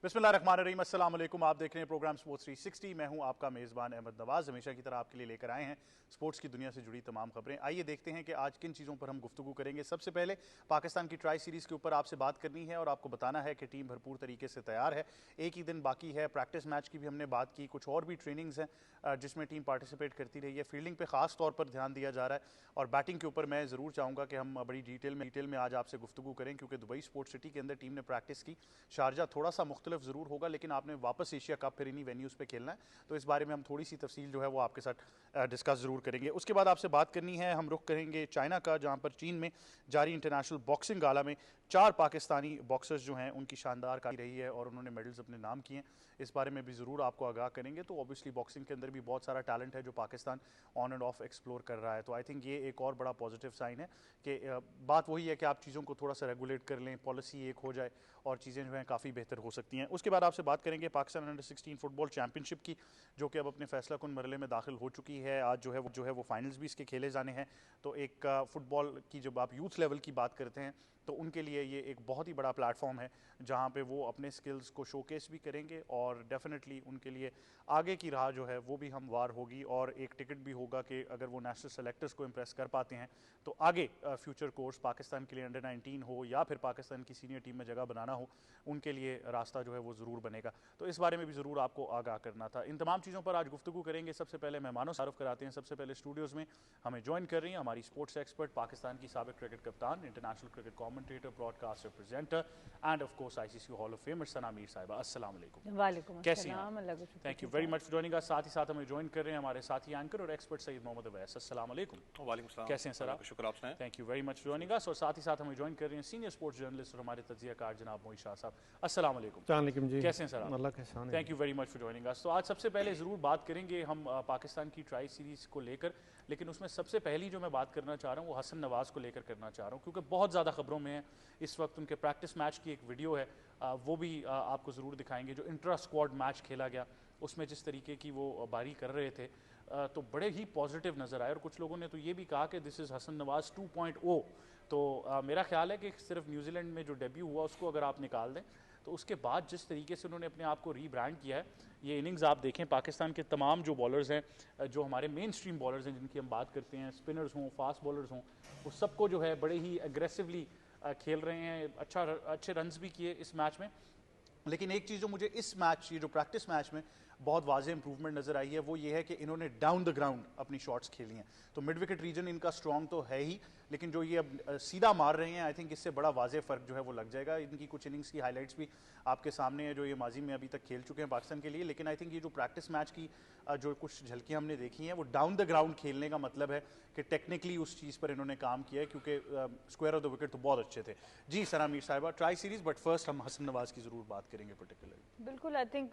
बिस्मिल्लाहिर्रहमानिर्रहीम, अस्सलाम वालेकुम। आप देख रहे हैं प्रोग्राम स्पोर्ट्स 360। मैं हूं आपका मेज़बान अहमद नवाज। हमेशा की तरह आपके लिए लेकर आए हैं स्पोर्ट्स की दुनिया से जुड़ी तमाम खबरें। आइए देखते हैं कि आज किन चीज़ों पर हम गुफ्तगू करेंगे। सबसे पहले पाकिस्तान की ट्राई सीरीज़ के ऊपर आपसे बात करनी है और आपको बताना है कि टीम भरपूर तरीके से तैयार है। एक ही दिन बाकी है, प्रैक्टिस मैच की भी हमने बात की, कुछ और भी ट्रेनिंग्स हैं जिसमें टीम पार्टिसिपेट करती रही है। फील्डिंग पर खास तौर पर ध्यान दिया जा रहा है और बैटिंग के ऊपर मैं ज़रूर चाहूँगा कि हम बड़ी डिटेल में आज आपसे गुफ्तगू करें, क्योंकि दुबई स्पोर्ट्स सिटी के अंदर टीम ने प्रैक्टिस की। शारजा थोड़ा सा मुख्तलिफ ज़रूर होगा, लेकिन आपने वापस एशिया कप फिर इन्हीं वेन्यूज़ पे खेलना है, तो इस बारे में हम थोड़ी सी तफसील जो है वो आपके साथ डिस्कस ज़रूर करेंगे। उसके बाद आपसे बात करनी है, हम रुख करेंगे चाइना का, जहां पर चीन में जारी इंटरनेशनल बॉक्सिंग गाला में 4 पाकिस्तानी बॉक्सर्स जो हैं उनकी शानदार कार्य रही है और उन्होंने मेडल्स अपने नाम किए हैं। इस बारे में भी ज़रूर आपको आगाह करेंगे। तो ऑब्वियसली बॉक्सिंग के अंदर भी बहुत सारा टैलेंट है जो Pakistan on end of explore कर रहा है। तो आई थिंक ये एक और बड़ा पॉजिटिव साइन है कि बात वही है कि आप चीज़ों को थोड़ा सा रेगुलेट कर लें, पॉलिसी एक हो जाए और चीज़ें जो हैं काफ़ी बेहतर हो सकती हैं। उसके बाद आपसे बात करेंगे पाकिस्तान अंडर 16 फुटबॉल चैंपियनशिप की, जो कि अब अपने फैसला कुन मरहले में दाखिल हो चुकी है। आज जो है वो फाइनल्स भी इसके खेले जाने हैं। तो एक फुटबॉल की जब आप यूथ लेवल की बात करते हैं तो उनके लिए ये एक बहुत ही बड़ा प्लेटफॉर्म है जहां पे वो अपने स्किल्स को शोकेस भी करेंगे और डेफिनेटली उनके लिए आगे की राह जो है वो भी हमवार होगी और एक टिकट भी होगा कि अगर वो नेशनल सेलेक्टर्स को इम्प्रेस कर पाते हैं तो आगे फ्यूचर कोर्स पाकिस्तान के लिए अंडर 19 हो या फिर पाकिस्तान की सीनियर टीम में जगह बनाना हो, उनके लिए रास्ता जो है वो ज़रूर बनेगा। तो इस बारे में भी ज़रूर आपको आगाह करना था। इन तमाम चीज़ों पर आज गुफ्तगू करेंगे। सबसे पहले मेहमानों से तारुफ कराते हैं। सबसे पहले स्टूडियोज़ में हमें ज्वाइन कर रही हैं हमारी स्पोर्ट्स एक्सपर्ट, पाकिस्तान की साबिक क्रिकेट कप्तान, international cricket commentator, broadcaster, presenter and of course ICC hall of famer Sana Mir sahiba. अस्सलाम वालेकुम। वालेकुम कैसी हैं अस्सलाम। Thank you very much for joining us. साथ ही साथ हमें ज्वाइन कर रहे हैं हमारे साथी एंकर और एक्सपर्ट सईद मोहम्मद अवैस। अस्सलाम वालेकुम। वालेकुम सलाम। कैसे हैं सर आप? शुक्र आप सुनाएं। Thank you very much for joining अस। और साथ ही साथ हमें ज्वाइन कर रहे हैं सीनियर स्पोर्ट्स जर्नलिस्ट और हमारे तज्जियाकार जनाब मोहित शाह साहब। अस्सलाम वालेकुम। जी कैसे हैं सर आप? अल्लाह के एहसान है। Thank you very much for joining अस। तो आज सबसे पहले ज़रूर बात करेंगे हम पाकिस्तान की ट्राई सीरीज़ को लेकर, लेकिन उसमें सबसे पहली जो मैं बात करना चाह रहा हूँ वो हसन नवाज़ को लेकर करना चाह रहा हूँ, क्योंकि बहुत ज़्यादा खबरों में है इस वक्त। उनके प्रैक्टिस मैच की एक वीडियो है, वो भी आपको ज़रूर दिखाएंगे। जो इंट्रा स्क्वाड मैच खेला गया उसमें जिस तरीके की वो बारी कर रहे थे तो बड़े ही पॉजिटिव नज़र आए और कुछ लोगों ने तो ये भी कहा कि दिस इज़ हसन नवाज़ 2.0। तो मेरा ख्याल है कि सिर्फ न्यूजीलैंड में जो डेब्यू हुआ उसको अगर आप निकाल दें तो उसके बाद जिस तरीके से उन्होंने अपने आप को रीब्रांड किया है, ये इनिंग्स आप देखें, पाकिस्तान के तमाम जो बॉलर्स हैं, जो हमारे मेन स्ट्रीम बॉलर्स हैं जिनकी हम बात करते हैं, स्पिनर्स हों, फास्ट बॉलर्स हों, वो सबको जो है बड़े ही एग्रेसिवली खेल रहे हैं। अच्छे रन्स भी किए इस मैच में। लेकिन एक चीज़ जो मुझे इस मैच, ये जो प्रैक्टिस मैच में बहुत वाज़ेह इंप्रूवमेंट नज़र आई है वो ये है कि इन्होंने डाउन द ग्राउंड अपनी शॉट्स खेली हैं। तो मिड विकेट रीजन इनका स्ट्रॉन्ग तो है ही, लेकिन जो ये अब सीधा मार रहे हैं, आई थिंक इससे बड़ा वाज़ेह फ़र्क जो है वो लग जाएगा। इनकी कुछ इनिंग्स की हाईलाइट्स भी आपके सामने है जो ये माजी में अभी तक खेल चुके हैं पाकिस्तान के लिए। लेकिन आई थिंक ये जो प्रैक्टिस मैच की जो कुछ झलकियाँ हमने देखी हैं वो डाउन द ग्राउंड खेलने का मतलब है कि टेक्निकली उस चीज़ पर इन्होंने काम किया है, क्योंकि स्क्वायर ऑफ द विकेट तो बहुत अच्छे थे। जी सना मीर साहिबा, ट्राई सीरीज़, बट फर्स्ट हम हसन नवाज़ की ज़रूर बात करेंगे पर्टिकुलरली। बिल्कुल, आई थिंक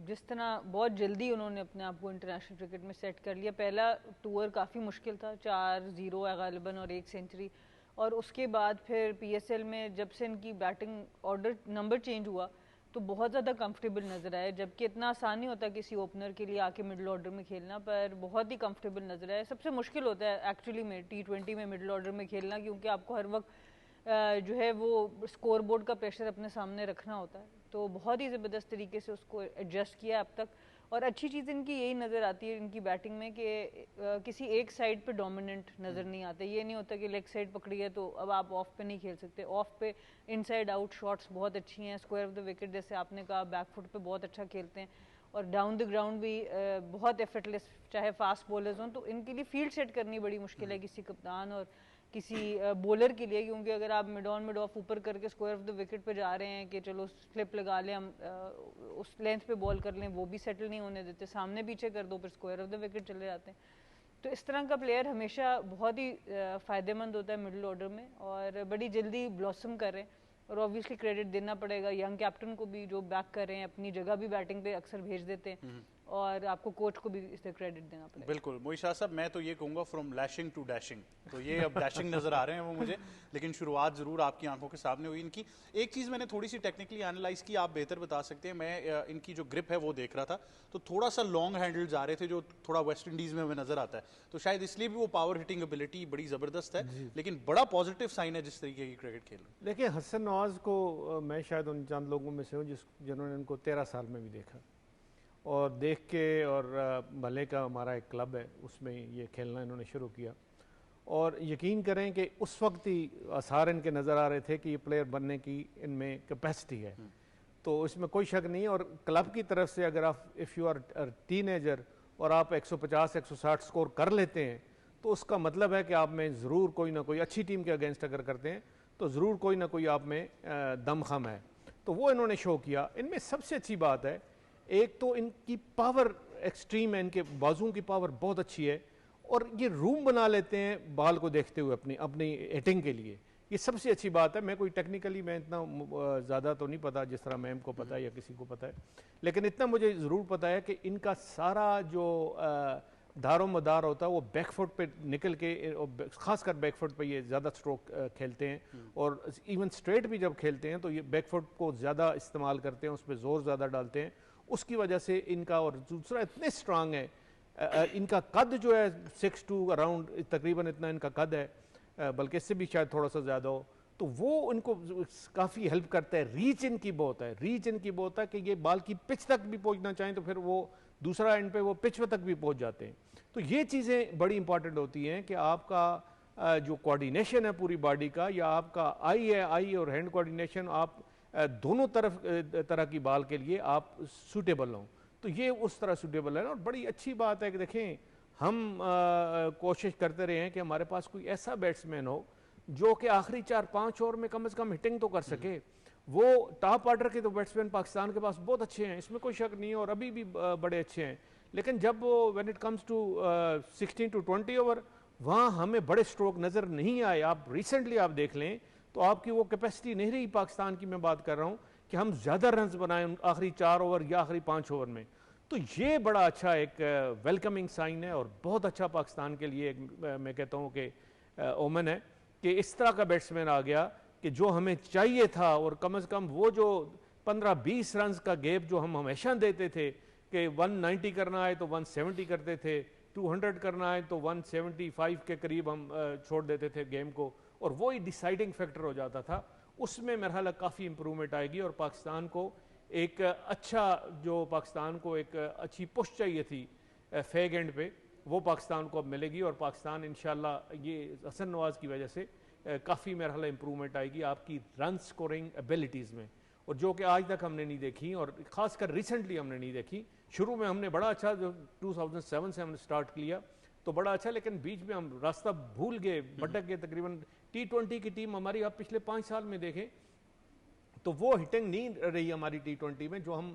जिस तरह बहुत जल्दी उन्होंने अपने आप को इंटरनेशनल क्रिकेट में सेट कर लिया। पहला टूर काफ़ी मुश्किल था, 4-0 है गालिबन और 1 सेंचुरी, और उसके बाद फिर पीएसएल में जब से इनकी बैटिंग ऑर्डर नंबर चेंज हुआ तो बहुत ज़्यादा कंफर्टेबल नज़र आया, जबकि इतना आसान नहीं होता किसी ओपनर के लिए आके मिडिल ऑर्डर में खेलना, पर बहुत ही कंफर्टेबल नज़र आया। सबसे मुश्किल होता है एक्चुअली में T20 में मिडिल ऑर्डर में खेलना, क्योंकि आपको हर वक्त जो है वो स्कोर बोर्ड का प्रेशर अपने सामने रखना होता है। तो बहुत ही ज़बरदस्त तरीके से उसको एडजस्ट किया अब तक। और अच्छी चीज़ इनकी यही नज़र आती है इनकी बैटिंग में कि किसी एक साइड पे डोमिनेंट नज़र नहीं आते। ये नहीं होता कि लेग साइड पकड़ी है तो अब आप ऑफ पे नहीं खेल सकते। ऑफ पे इनसाइड आउट शॉट्स बहुत अच्छी हैं, स्क्वायर ऑफ द विकेट जैसे आपने कहा, बैकफुट पे बहुत अच्छा खेलते हैं, और डाउन द ग्राउंड भी बहुत एफर्टलेस, चाहे फास्ट बॉलर्स हों। तो इनके लिए फील्ड सेट करनी बड़ी मुश्किल है किसी कप्तान और किसी बॉलर के लिए, क्योंकि अगर आप मिड ऑन मिड ऑफ ऊपर करके स्क्वायर ऑफ द विकेट पे जा रहे हैं कि चलो स्लिप लगा लें हम, उस लेंथ पे बॉल कर लें, वो भी सेटल नहीं होने देते। सामने पीछे कर दो फिर स्क्वायर ऑफ द विकेट चले जाते हैं। तो इस तरह का प्लेयर हमेशा बहुत ही फ़ायदेमंद होता है मिडिल ऑर्डर में, और बड़ी जल्दी ब्लॉसम कर रहे हैं। और ऑब्वियसली क्रेडिट देना पड़ेगा यंग कैप्टन को भी, जो बैक कर रहे हैं, अपनी जगह भी बैटिंग पे अक्सर भेज देते हैं, और आपको कोच को भी इससे क्रेडिट देना पड़ेगा। बिल्कुल मोहित शाह साहब, मैं तो ये कहूँगा फ्रॉम लैशिंग टू डैशिंग, तो ये अब डैशिंग नजर आ रहे हैं वो मुझे, लेकिन शुरुआत जरूर आपकी आंखों के सामने हुई इनकी। एक चीज़ मैंने थोड़ी सी टेक्निकली एनालाइज की, आप बेहतर बता सकते हैं। मैं इनकी जो ग्रिप है वो देख रहा था तो थोड़ा सा लॉन्ग हैंडल जा रहे थे जो थोड़ा वेस्ट इंडीज़ में हमें नजर आता है, तो शायद इसलिए भी वो पावर हिटिंग एबिलिटी बड़ी ज़बरदस्त है। लेकिन बड़ा पॉजिटिव साइन है जिस तरीके की क्रिकेट खेल रहे हैं। देखिए हसन नवाज नवाज़ को मैं शायद उन चंद लोगों में से हूँ जिन्होंने उनको 13 साल में भी देखा, और देख के, और भले का हमारा एक क्लब है उसमें ये खेलना इन्होंने शुरू किया, और यकीन करें कि उस वक्त ही आसार इनके नज़र आ रहे थे कि ये प्लेयर बनने की इनमें कैपेसिटी है, तो इसमें कोई शक नहीं। और क्लब की तरफ से अगर आप इफ़ यू आर टीनेजर और आप 150-160 स्कोर कर लेते हैं तो उसका मतलब है कि आप में ज़रूर कोई ना कोई अच्छी टीम के अगेंस्ट अगर करते हैं तो ज़रूर कोई ना कोई आप में दमखम है, तो वो इन्होंने शो किया। इनमें सबसे अच्छी बात है, एक तो इनकी पावर एक्सट्रीम है, इनके बाजुओं की पावर बहुत अच्छी है, और ये रूम बना लेते हैं बॉल को देखते हुए अपनी अपनी हिटिंग के लिए, ये सबसे अच्छी बात है। मैं कोई टेक्निकली मैं इतना ज़्यादा तो नहीं पता जिस तरह मैम को पता है या किसी को पता है, लेकिन इतना मुझे ज़रूर पता है कि इनका सारा जो दारो मदार होता है वो बैकफुट पे निकल के, खासकर बैकफुट पे ये ज़्यादा स्ट्रोक खेलते हैं, और इवन स्ट्रेट भी जब खेलते हैं तो ये बैकफुट को ज़्यादा इस्तेमाल करते हैं, उस पर ज़ोर ज़्यादा डालते हैं, उसकी वजह से इनका, और दूसरा इतने स्ट्रांग है, इनका कद जो है 6'2" अराउंड तकरीबन इतना इनका कद है, बल्कि इससे भी शायद थोड़ा सा ज़्यादा हो, तो वो इनको काफ़ी हेल्प करता है। रीच इनकी बहुत है, रीच इनकी बहुत है कि ये बॉल की पिच तक भी पहुंचना चाहें तो फिर वो दूसरा एंड पे वो पिच तक भी पहुंच जाते हैं। तो ये चीज़ें बड़ी इंपॉर्टेंट होती हैं कि आपका जो कोऑर्डिनेशन है पूरी बॉडी का, या आपका आई है, आई और हैंड कोऑर्डिनेशन, आप दोनों तरह की बॉल के लिए आप सूटेबल हों, तो ये उस तरह सूटेबल है। और बड़ी अच्छी बात है कि देखें, हम कोशिश करते रहे हैं कि हमारे पास कोई ऐसा बैट्समैन हो जो कि आखिरी 4-5 ओवर में कम से कम हिटिंग तो कर सके। वो टॉप ऑर्डर के तो बैट्समैन पाकिस्तान के पास बहुत अच्छे हैं, इसमें कोई शक नहीं है, और अभी भी बड़े अच्छे हैं, लेकिन जब वो when it comes to 16 to 20 over, वहाँ हमें बड़े स्ट्रोक नज़र नहीं आए। आप रिसेंटली आप देख लें तो आपकी वो कैपेसिटी नहीं रही पाकिस्तान की, मैं बात कर रहा हूँ, कि हम ज़्यादा रन्स बनाएं आखिरी 4 ओवर या आखिरी 5 ओवर में। तो ये बड़ा अच्छा एक वेलकमिंग साइन है, और बहुत अच्छा पाकिस्तान के लिए मैं कहता हूँ कि ओमन है कि इस तरह का बैट्समैन आ गया कि जो हमें चाहिए था। और कम से कम वो जो 15-20 रन का गैप जो हम हमेशा देते थे कि 190 करना है तो 170 करते थे, 200 करना है तो 175 के करीब हम छोड़ देते थे गेम को, और वो ही डिसाइडिंग फैक्टर हो जाता था। उसमें मेरा ख्याल काफ़ी इंप्रूवमेंट आएगी, और पाकिस्तान को एक अच्छा, जो पाकिस्तान को एक अच्छी पुश चाहिए थी फेग एंड पे, वो पाकिस्तान को अब मिलेगी, और पाकिस्तान इंशाल्लाह ये हसन नवाज़ की वजह से काफ़ी मेरा ख्याल इंप्रूवमेंट आएगी आपकी रन स्कोरिंग एबिलिटीज़ में, और जो कि आज तक हमने नहीं देखी, और ख़ासकर रिसेंटली हमने नहीं देखी। शुरू में हमने बड़ा अच्छा, जो 2007 से हमने स्टार्ट किया तो बड़ा अच्छा, लेकिन बीच में हम रास्ता भूल गए, भटक गए। तकरीबन T20 की टीम हमारी आप पिछले 5 साल में देखें तो वो हिटिंग नहीं रही हमारी T20 में, जो हम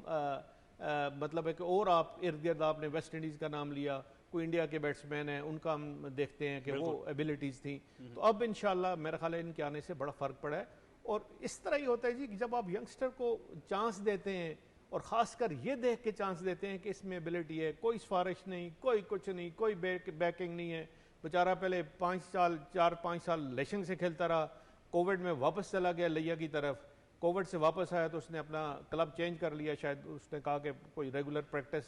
मतलब है कि, और आप इर्द गिर्द आपने वेस्ट इंडीज़ का नाम लिया, कोई इंडिया के बैट्समैन हैं उनका हम देखते हैं कि वो एबिलिटीज़ थी। तो अब इंशाल्लाह मेरा ख्याल है इनके आने से बड़ा फ़र्क पड़ा है, और इस तरह ही होता है जी कि जब आप यंगस्टर को चांस देते हैं, और ख़ासकर ये देख के चांस देते हैं कि इसमें एबिलिटी है, कोई सिफारिश नहीं, कोई कुछ नहीं, कोई बैकिंग नहीं है, बेचारा पहले 4-5 साल लेशिंग से खेलता रहा, कोविड में वापस चला गया लिया की तरफ, कोविड से वापस आया तो उसने अपना क्लब चेंज कर लिया, शायद उसने कहा कि कोई रेगुलर प्रैक्टिस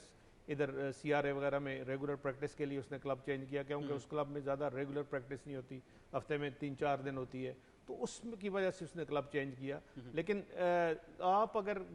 इधर CRA वगैरह में रेगुलर प्रैक्टिस के लिए उसने क्लब चेंज किया, क्योंकि उस क्लब में ज़्यादा रेगुलर प्रैक्टिस नहीं होती, हफ्ते में 3-4 दिन होती है, तो उसकी वजह से उसने क्लब चेंज किया। लेकिन आप अगर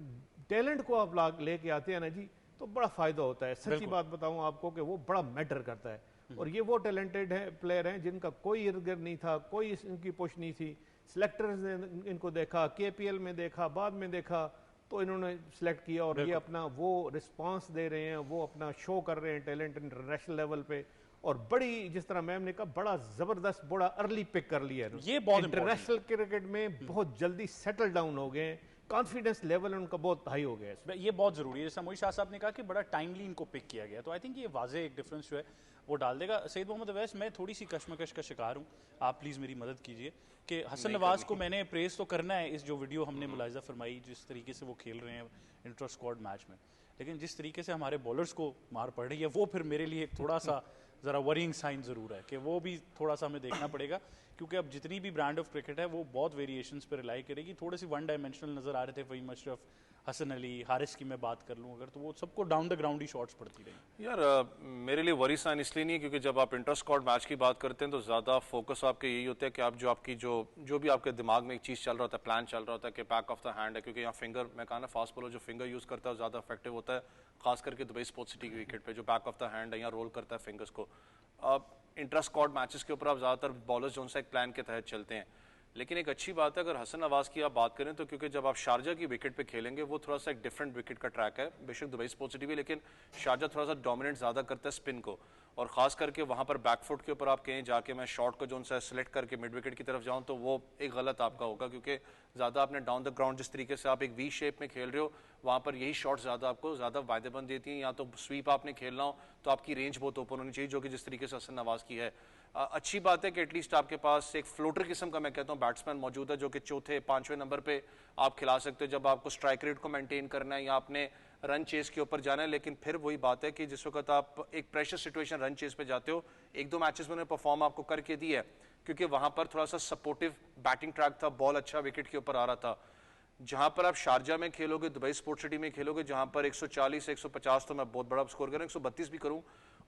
टैलेंट को आप लेके आते हैं ना जी, तो बड़ा फ़ायदा होता है। सच्ची बात बताऊँ आपको कि वो बड़ा मैटर करता है, और ये वो टैलेंटेड है प्लेयर हैं जिनका कोई इर्द गिर्द नहीं था, कोई इनकी पुश नहीं थी, सिलेक्टर्स ने इनको देखा, KPL में देखा, बाद में देखा, तो इन्होंने सिलेक्ट किया, और ये अपना वो रिस्पांस दे रहे हैं, वो अपना शो कर रहे हैं टैलेंट इंटरनेशनल लेवल पे, और बड़ी, जिस तरह मैम ने कहा, बड़ा जबरदस्त, बड़ा अर्ली पिक कर लिया है। ये बहुत इंटरनेशनल क्रिकेट में बहुत जल्दी सेटल डाउन हो गए, कॉन्फिडेंस लेवल उनका बहुत हाई हो गया है। ये बहुत जरूरी है, जैसा मोई शाह साहब ने कहा कि बड़ा टाइमली इनको पिक किया गया, तो आई थिंक ये वाजे एक डिफरेंस जो है वो डाल देगा। सईद मोहम्मद अवैस, मैं थोड़ी सी कश्मकश का शिकार हूँ, आप प्लीज़ मेरी मदद कीजिए कि हसन नवाज़ को मैंने प्रेस तो करना है, इस जो वीडियो हमने मुलाहिजा फरमाई, जिस तरीके से वो खेल रहे हैं इंटर स्क्वाड मैच में, लेकिन जिस तरीके से हमारे बॉलर्स को मार पड़ रही है, वो फिर मेरे लिए थोड़ा सा ज़रा वरिंग साइन ज़रूर है कि वो भी थोड़ा सा हमें देखना पड़ेगा, क्योंकि अब जितनी भी ब्रांड ऑफ क्रिकेट है वो बहुत वेरिएशंस पे रिलाई करेगी। थोड़े से वन डायमेंशनल नज़र आ रहे थे फ़हीम अशरफ, हसन अली, हारिस की मैं बात कर लूँ अगर, तो वो सबको down the ground he shots पड़ती रही। यार मेरे लिए वरी साइन इसलिए नहीं है क्योंकि जब आप इंटर स्क्वाड मैच की बात करते हैं तो ज़्यादा फोकस आपके यही होता है कि आप जो भी आपके दिमाग में एक चीज़ चल रहा होता है, प्लान चल रहा होता है कि बैक ऑफ द हैंड है, क्योंकि यहाँ फिंगर, मैं कहा ना फास्ट बॉलर जो फिंगर यूज़ करता है ज़्यादा इफेक्टिव होता है, खास करके दुबई स्पोर्ट्स सिटी की विकेट पे जो बैक ऑफ द हैंड है यहाँ रोल करता है फिंगर्स को। इंटर स्क्वाड मैचेस के ऊपर आप ज़्यादातर बॉलर्स जो एक प्लान के तहत चलते हैं। लेकिन एक अच्छी बात है अगर हसन नवाज की आप बात करें तो, क्योंकि जब आप शारजा की विकेट पे खेलेंगे वो थोड़ा सा एक डिफरेंट विकेट का ट्रैक है, बेशक दुबई स्पोर्ट्स सिटी भी, लेकिन शारजा थोड़ा सा डोमिनेट ज़्यादा करता है स्पिन को, और खास करके वहाँ पर बैकफुट के ऊपर आप कहीं जाके मैं शॉट को जो सा सेलेक्ट करके मिड विकेट की तरफ जाऊँ तो वो एक गलत आपका होगा, क्योंकि ज़्यादा आपने डाउन द ग्राउंड जिस तरीके से आप एक वी शेप में खेल रहे हो वहाँ पर यही शॉट ज़्यादा आपको ज़्यादा फायदेमंद देती हैं। या तो स्वीप आपने खेलना हो तो आपकी रेंज बहुत ओपन होनी चाहिए, जो कि जिस तरीके से हसन नवाज की है। अच्छी बात है कि एटलीस्ट आपके पास एक फ्लोटर किस्म का मैं कहता हूँ बैट्समैन मौजूद है जो कि चौथे पांचवें नंबर पे आप खिला सकते हो जब आपको स्ट्राइक रेट को मेंटेन करना है या आपने रन चेस के ऊपर जाना है। लेकिन फिर वही बात है कि जिस वक्त आप एक प्रेशर सिचुएशन रन चेस पे जाते हो, एक दो मैचेस में उन्होंने परफॉर्म आपको करके दी है क्योंकि वहां पर थोड़ा सा सपोर्टिव बैटिंग ट्रैक था, बॉल अच्छा विकेट के ऊपर आ रहा था। जहां पर आप शारजा में खेलोगे, दुबई स्पोर्ट्स सिटी में खेलोगे, जहां पर 140 150 तो मैं बहुत बड़ा स्कोर करूँ, 132 भी करूँ,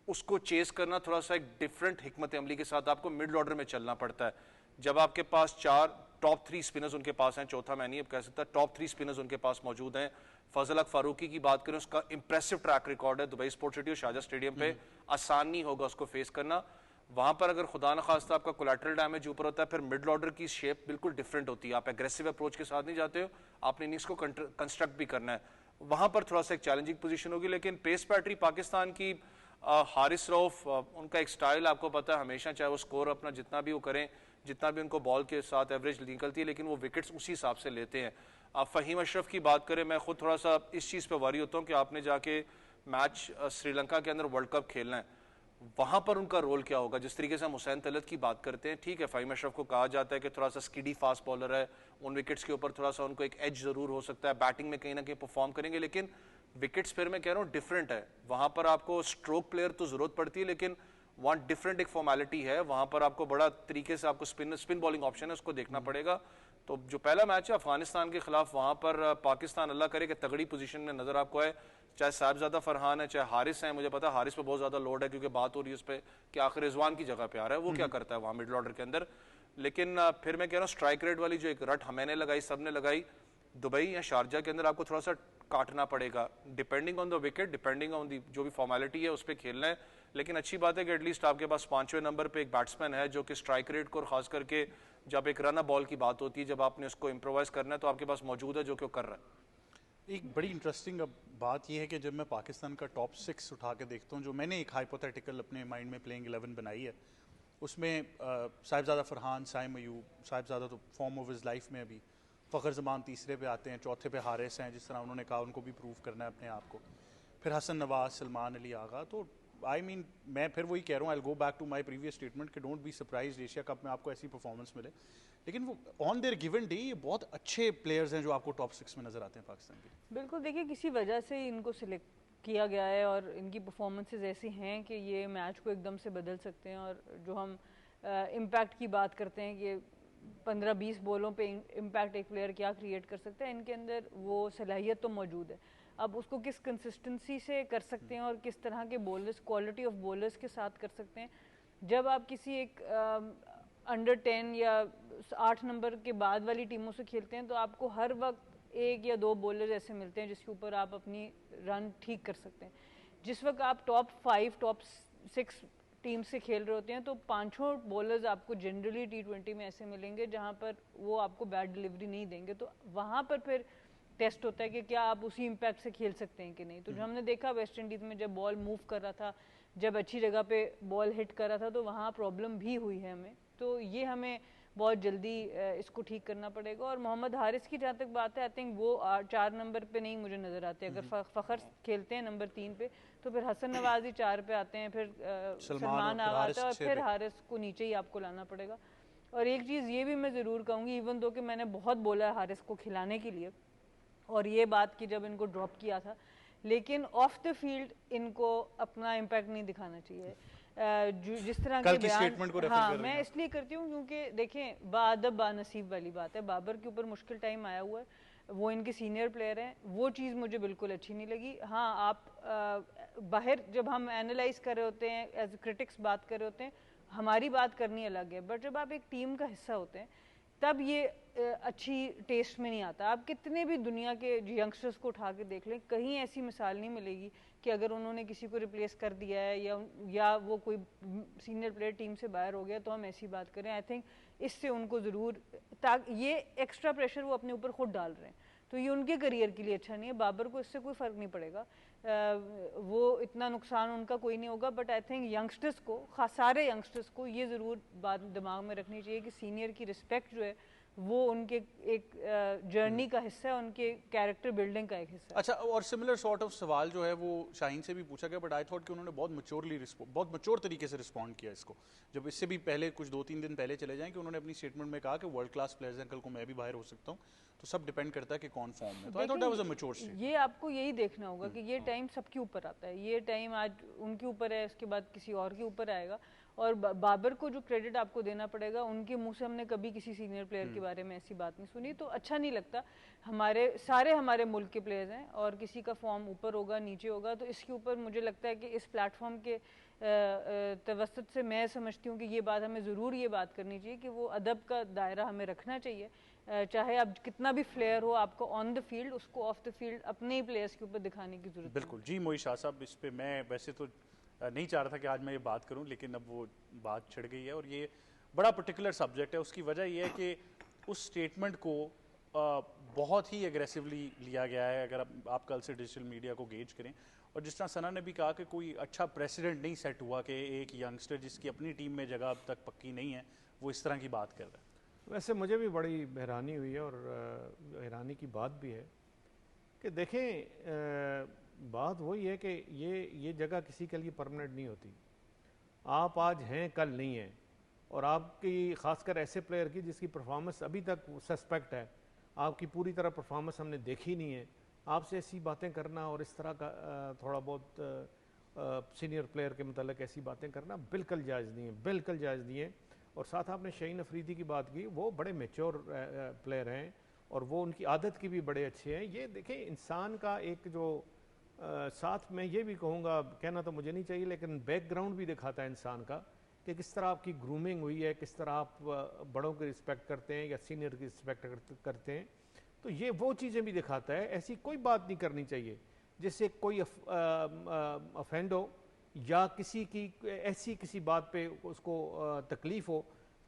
उसको चेस करना थोड़ा सा एक डिफरेंट हिकमत अमली के साथ आपको मिड ऑर्डर में चलना पड़ता है। जब आपके पास 4 टॉप 3 स्पिनर्स उनके पास हैं, चौथा मैं नहीं अब कह सकता, टॉप 3 स्पिनर्स उनके पास मौजूद हैं। फजल हक फारूकी की बात करें, उसका इंप्रेसिव ट्रैक रिकॉर्ड है दुबई स्पोर्ट्स सिटी और शारजा स्टेडियम पे, आसान नहीं होगा उसको फेस करना। वहां पर अगर खुदा न खास्ता आपका कोलैटरल डैमेज ऊपर होता है, फिर मिडल ऑर्डर की शेप बिल्कुल डिफरेंट होती है। आप एग्रेसिव अप्रोच के साथ नहीं जाते हो, आपने इनिंग्स को कंस्ट्रक्ट भी करना है, वहां पर थोड़ा सा एक चैलेंजिंग पोजीशन होगी। लेकिन पेस बैटरी पाकिस्तान की, हारिस रऊफ उनका एक स्टाइल आपको पता है हमेशा, चाहे वो स्कोर अपना जितना भी वो करें, जितना भी उनको बॉल के साथ एवरेज निकलती है, लेकिन वो विकेट्स उसी हिसाब से लेते हैं। आप फ़हीम अशरफ की बात करें, मैं खुद थोड़ा सा इस चीज़ पे वरी होता हूँ कि आपने जाके मैच श्रीलंका के अंदर वर्ल्ड कप खेलना है, वहां पर उनका रोल क्या होगा। जिस तरीके से हम हुसैन तलत की बात करते हैं, ठीक है फ़हीम अशरफ को कहा जाता है कि थोड़ा सा स्किडी फास्ट बॉलर है, उन विकेट्स के ऊपर थोड़ा सा उनको एक एज जरूर हो सकता है, बैटिंग में कहीं ना कहीं परफॉर्म करेंगे, लेकिन विकेट्स फिर मैं कह रहा हूँ डिफरेंट है। वहां पर आपको स्ट्रोक प्लेयर तो जरूरत पड़ती है, लेकिन वहाँ डिफरेंट एक फॉर्मेलिटी है, वहां पर आपको बड़ा तरीके से आपको स्पिन बॉलिंग ऑप्शन है, उसको देखना पड़ेगा। तो जो पहला मैच है अफगानिस्तान के खिलाफ, वहां पर पाकिस्तान अल्लाह करे कि तगड़ी पोजीशन में नजर आपको है, चाहे साहिबजादा फरहान है, चाहे हारिस है। मुझे पता है हारिस पे बहुत ज्यादा लोड है क्योंकि बात हो रही है उस पर कि आखिर रिजवान की जगह पे आ रहा है, वो क्या करता है वहां मिडिल ऑर्डर के अंदर। लेकिन फिर मैं कह रहा हूँ स्ट्राइक रेट वाली जो एक रट मैंने लगाई, सबने लगाई, दुबई या शारजा के अंदर आपको थोड़ा सा काटना पड़ेगा, depending on the wicket, depending on the जो भी फॉर्मेलिटी है उस पर खेलना है। लेकिन अच्छी बात है कि एटलीस्ट आपके पास 5वें नंबर पे एक बैट्समैन है जो कि स्ट्राइक रेट को, और खास करके जब एक रन बॉल की बात होती है, जब आपने उसको इम्प्रोवाइज करना है, तो आपके पास मौजूद है जो कि वो कर रहा है। एक बड़ी इंटरेस्टिंग बात यह है कि जब मैं पाकिस्तान का टॉप 6 उठा के देखता हूँ, जो मैंने एक हाइपोथेटिकल अपने माइंड में प्लेइंग 11 बनाई है, उसमें साहिबजादा फरहान, साइम अयूब, साहिबजादा तो फॉर्म ऑफ हिज लाइफ में अभी, फ़खर ज़मान तीसरे पे आते हैं, चौथे पे हारिस हैं, जिस तरह उन्होंने कहा उनको भी प्रूव करना है अपने आप को, फिर हसन नवाज, सलमान अली आगा। तो आई मीन मैं फिर वही कह रहा हूँ, I go back to my previous statement कि don't be surprise Asia cup में आपको ऐसी परफॉर्मेंस मिले, लेकिन वो ऑन देयर गिवन डे ये बहुत अच्छे प्लेयर्स हैं जो आपको टॉप 6 में नजर आते हैं पाकिस्तान के। बिल्कुल, देखिए किसी वजह से इनको सिलेक्ट किया गया है और इनकी परफॉर्मेंसेस ऐसी हैं कि ये मैच को एकदम से बदल सकते हैं। और जो हम इम्पैक्ट की बात करते हैं कि 15-20 बॉलों पे इम्पैक्ट एक प्लेयर क्या क्रिएट कर सकता है, इनके अंदर वो सलाहियत तो मौजूद है। अब उसको किस कंसिस्टेंसी से कर सकते हैं और किस तरह के बॉलर्स, क्वालिटी ऑफ बॉलर्स के साथ कर सकते हैं। जब आप किसी एक अंडर 10 या 8 नंबर के बाद वाली टीमों से खेलते हैं तो आपको हर वक्त 1 या 2 बॉलर ऐसे मिलते हैं जिसके ऊपर आप अपनी रन ठीक कर सकते हैं। जिस वक्त आप टॉप 5, टॉप 6 टीम से खेल रहे होते हैं तो 5 बॉलर्स आपको जनरली T20 में ऐसे मिलेंगे जहां पर वो आपको बैड डिलीवरी नहीं देंगे। तो वहां पर फिर टेस्ट होता है कि क्या आप उसी इम्पैक्ट से खेल सकते हैं कि नहीं। तो जो हमने देखा वेस्ट इंडीज में जब बॉल मूव कर रहा था, जब अच्छी जगह पे बॉल हिट कर रहा था, तो वहाँ प्रॉब्लम भी हुई है हमें। तो ये हमें बहुत जल्दी इसको ठीक करना पड़ेगा। और मोहम्मद हारिस की जहाँ तक बात है, आई थिंक वो 4 नंबर पे नहीं मुझे नज़र आते। अगर फ़खर खेलते हैं नंबर 3 पे तो फिर हसन नवाज़ी 4 पे आते हैं, फिर सलमान आगा आता है और फिर हारिस को नीचे ही आपको लाना पड़ेगा। और एक चीज़ ये भी मैं ज़रूर कहूँगी, इवन दो कि मैंने बहुत बोला है हारिस को खिलाने के लिए और ये बात कि जब इनको ड्रॉप किया था, लेकिन ऑफ द फील्ड इनको अपना इम्पैक्ट नहीं दिखाना चाहिए। जिस तरह के बयान, हाँ मैं इसलिए करती हूँ क्योंकि देखें बाअदब बानसीब वाली बात है। बाबर के ऊपर मुश्किल टाइम आया हुआ है, वो इनके सीनियर प्लेयर हैं, वो चीज़ मुझे बिल्कुल अच्छी नहीं लगी। हाँ, आप बाहर जब हम एनालाइज कर रहे होते हैं, एज क्रिटिक्स बात कर रहे होते हैं, हमारी बात करनी अलग है, बट जब आप एक टीम का हिस्सा होते हैं तब ये अच्छी टेस्ट में नहीं आता। आप कितने भी दुनिया के यंगस्टर्स को उठा के देख लें, कहीं ऐसी मिसाल नहीं मिलेगी कि अगर उन्होंने किसी को रिप्लेस कर दिया है या वो कोई सीनियर प्लेयर टीम से बाहर हो गया तो हम ऐसी बात करें। आई थिंक इससे उनको ज़रूर, ये एक्स्ट्रा प्रेशर वो अपने ऊपर खुद डाल रहे हैं, तो ये उनके करियर के लिए अच्छा नहीं है। बाबर को इससे कोई फ़र्क नहीं पड़ेगा, वो इतना नुकसान उनका कोई नहीं होगा, बट आई थिंक यंगस्टर्स को, सारे यंगस्टर्स को ये ज़रूर बात दिमाग में रखनी चाहिए कि सीनियर की रिस्पेक्ट जो है वो उनके एक जर्नी का हिस्सा है, उनके कैरेक्टर बिल्डिंग का एक हिस्सा है। अच्छा, और सिमिलर सॉर्ट ऑफ सवाल जो है वो शाहीन से भी पूछा गया, बट आई थॉट कि उन्होंने बहुत मैच्योर तरीके से रिस्पॉन्ड किया इसको। जब इससे भी पहले कुछ 2-3 दिन पहले चले जाएं कि उन्होंने अपनी स्टेटमेंट में कहा कि वर्ल्ड क्लास प्लेयर्स हैं, कल को मैं भी बाहर हो सकता हूँ, तो सब डिपेंड करता है कि कौन फॉर्म में। तो I thought that was a mature statement. ये आपको यही देखना होगा कि ये टाइम सबके ऊपर आता है, ये टाइम आज उनके ऊपर है, इसके बाद किसी और के ऊपर आएगा। और बाबर को जो क्रेडिट आपको देना पड़ेगा, उनके मुंह से हमने कभी किसी सीनियर प्लेयर के बारे में ऐसी बात नहीं सुनी, तो अच्छा नहीं लगता। हमारे मुल्क के प्लेयर्स हैं और किसी का फॉर्म ऊपर होगा नीचे होगा, तो इसके ऊपर मुझे लगता है कि इस प्लेटफॉर्म के तवसत से मैं समझती हूँ कि ये बात हमें ज़रूर ये बात करनी चाहिए कि वो अदब का दायरा हमें रखना चाहिए। चाहे आप कितना भी प्लेयर हो, आपको ऑन द फील्ड, उसको ऑफ द फील्ड अपने ही प्लेयर्स के ऊपर दिखाने की जरूरत है। बिल्कुल जी। मोई शाह साहब, इस पे मैं वैसे तो नहीं चाह रहा था कि आज मैं ये बात करूं, लेकिन अब वो बात छिड़ गई है और ये बड़ा पर्टिकुलर सब्जेक्ट है। उसकी वजह ये है कि उस स्टेटमेंट को बहुत ही एग्रेसिवली लिया गया है, अगर आप कल से डिजिटल मीडिया को गेज करें। और जिस तरह सना ने भी कहा कि कोई अच्छा प्रेसिडेंट नहीं सेट हुआ कि एक यंगस्टर जिसकी अपनी टीम में जगह अब तक पक्की नहीं है, वो इस तरह की बात कर रहा है। वैसे मुझे भी बड़ी हैरानी हुई है और हैरानी की बात भी है कि देखें, बात वही है कि ये जगह किसी के लिए परमानेंट नहीं होती। आप आज हैं, कल नहीं हैं, और आपकी खासकर ऐसे प्लेयर की जिसकी परफॉर्मेंस अभी तक सस्पेक्ट है, आपकी पूरी तरह परफॉर्मेंस हमने देखी नहीं है, आपसे ऐसी बातें करना और इस तरह का थोड़ा बहुत सीनियर प्लेयर के मतलब ऐसी बातें करना बिल्कुल जायज़ नहीं है, बिल्कुल जायज़ नहीं है। और साथ आपने शाहीन अफरीदी की बात की, वो बड़े मैच्योर प्लेयर हैं और वो उनकी आदत की भी बड़े अच्छे हैं। ये देखें, इंसान का एक जो साथ में ये भी कहूँगा, कहना तो मुझे नहीं चाहिए, लेकिन बैकग्राउंड भी दिखाता है इंसान का कि किस तरह आपकी ग्रूमिंग हुई है, किस तरह आप बड़ों की रिस्पेक्ट करते हैं या सीनियर की रिस्पेक्ट करते हैं। तो ये वो चीज़ें भी दिखाता है। ऐसी कोई बात नहीं करनी चाहिए जिससे कोई अफेंड हो या किसी की ऐसी किसी बात पे उसको तकलीफ़ हो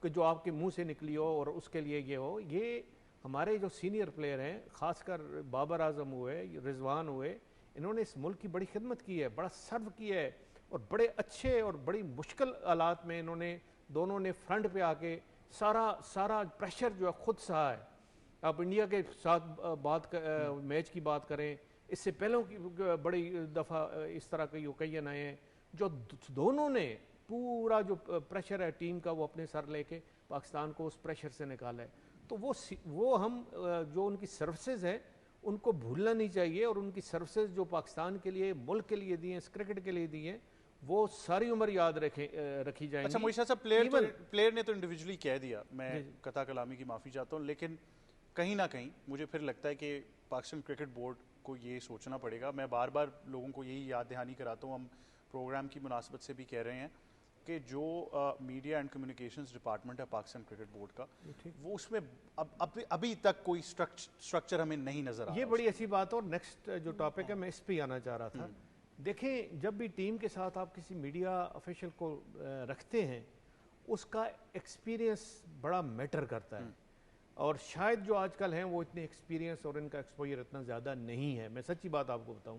कि जो आपके मुंह से निकली हो और उसके लिए ये हो। ये हमारे जो सीनियर प्लेयर हैं, ख़ासकर बाबर आजम हुए, रिजवान हुए, इन्होंने इस मुल्क की बड़ी खिदमत की है, बड़ा सर्व किया है और बड़े अच्छे और बड़ी मुश्किल हालात में इन्होंने दोनों ने फ्रंट पे आके सारा प्रेशर जो है खुद सहा है। आप इंडिया के साथ मैच की बात करें, इससे पहले की बड़ी दफ़ा इस तरह के ओकेजन आए हैं जो दोनों ने पूरा जो प्रेशर है टीम का वो अपने सर लेके पाकिस्तान को उस प्रेशर से निकाला है। तो वो हम जो उनकी सर्विसेज है उनको भूलना नहीं चाहिए और उनकी सर्विसेज जो पाकिस्तान के लिए, मुल्क के लिए दी हैं, इस क्रिकेट के लिए दी हैं, वो सारी उम्र याद रखी जाएंगी। अच्छा मोइशा साहब, प्लेयर ने तो इंडिविजुअली कह दिया, मैं कथा कलामी की माफ़ी चाहता हूँ, लेकिन कहीं ना कहीं मुझे फिर लगता है कि पाकिस्तान क्रिकेट बोर्ड को ये सोचना पड़ेगा। मैं बार बार लोगों को यही याद दहानी कराता हूँ, हम प्रोग्राम की मुनासबत से भी कह रहे हैं कि जो मीडिया एंड कम्युनिकेशंस डिपार्टमेंट है पाकिस्तान क्रिकेट बोर्ड का, वो उसमें अभी तक कोई स्ट्रक्चर हमें नहीं नजर आ रहा। ये बड़ी अच्छी बात। और नेक्स्ट जो टॉपिक है मैं इस पे आना चाह रहा था। देखें, जब भी टीम के साथ आप किसी मीडिया ऑफिशियल को रखते हैं, उसका एक्सपीरियंस बड़ा मैटर करता है और शायद जो आजकल हैं वो इतने एक्सपीरियंस और इनका एक्सपोजर इतना ज़्यादा नहीं है। मैं सच्ची बात आपको बताऊं,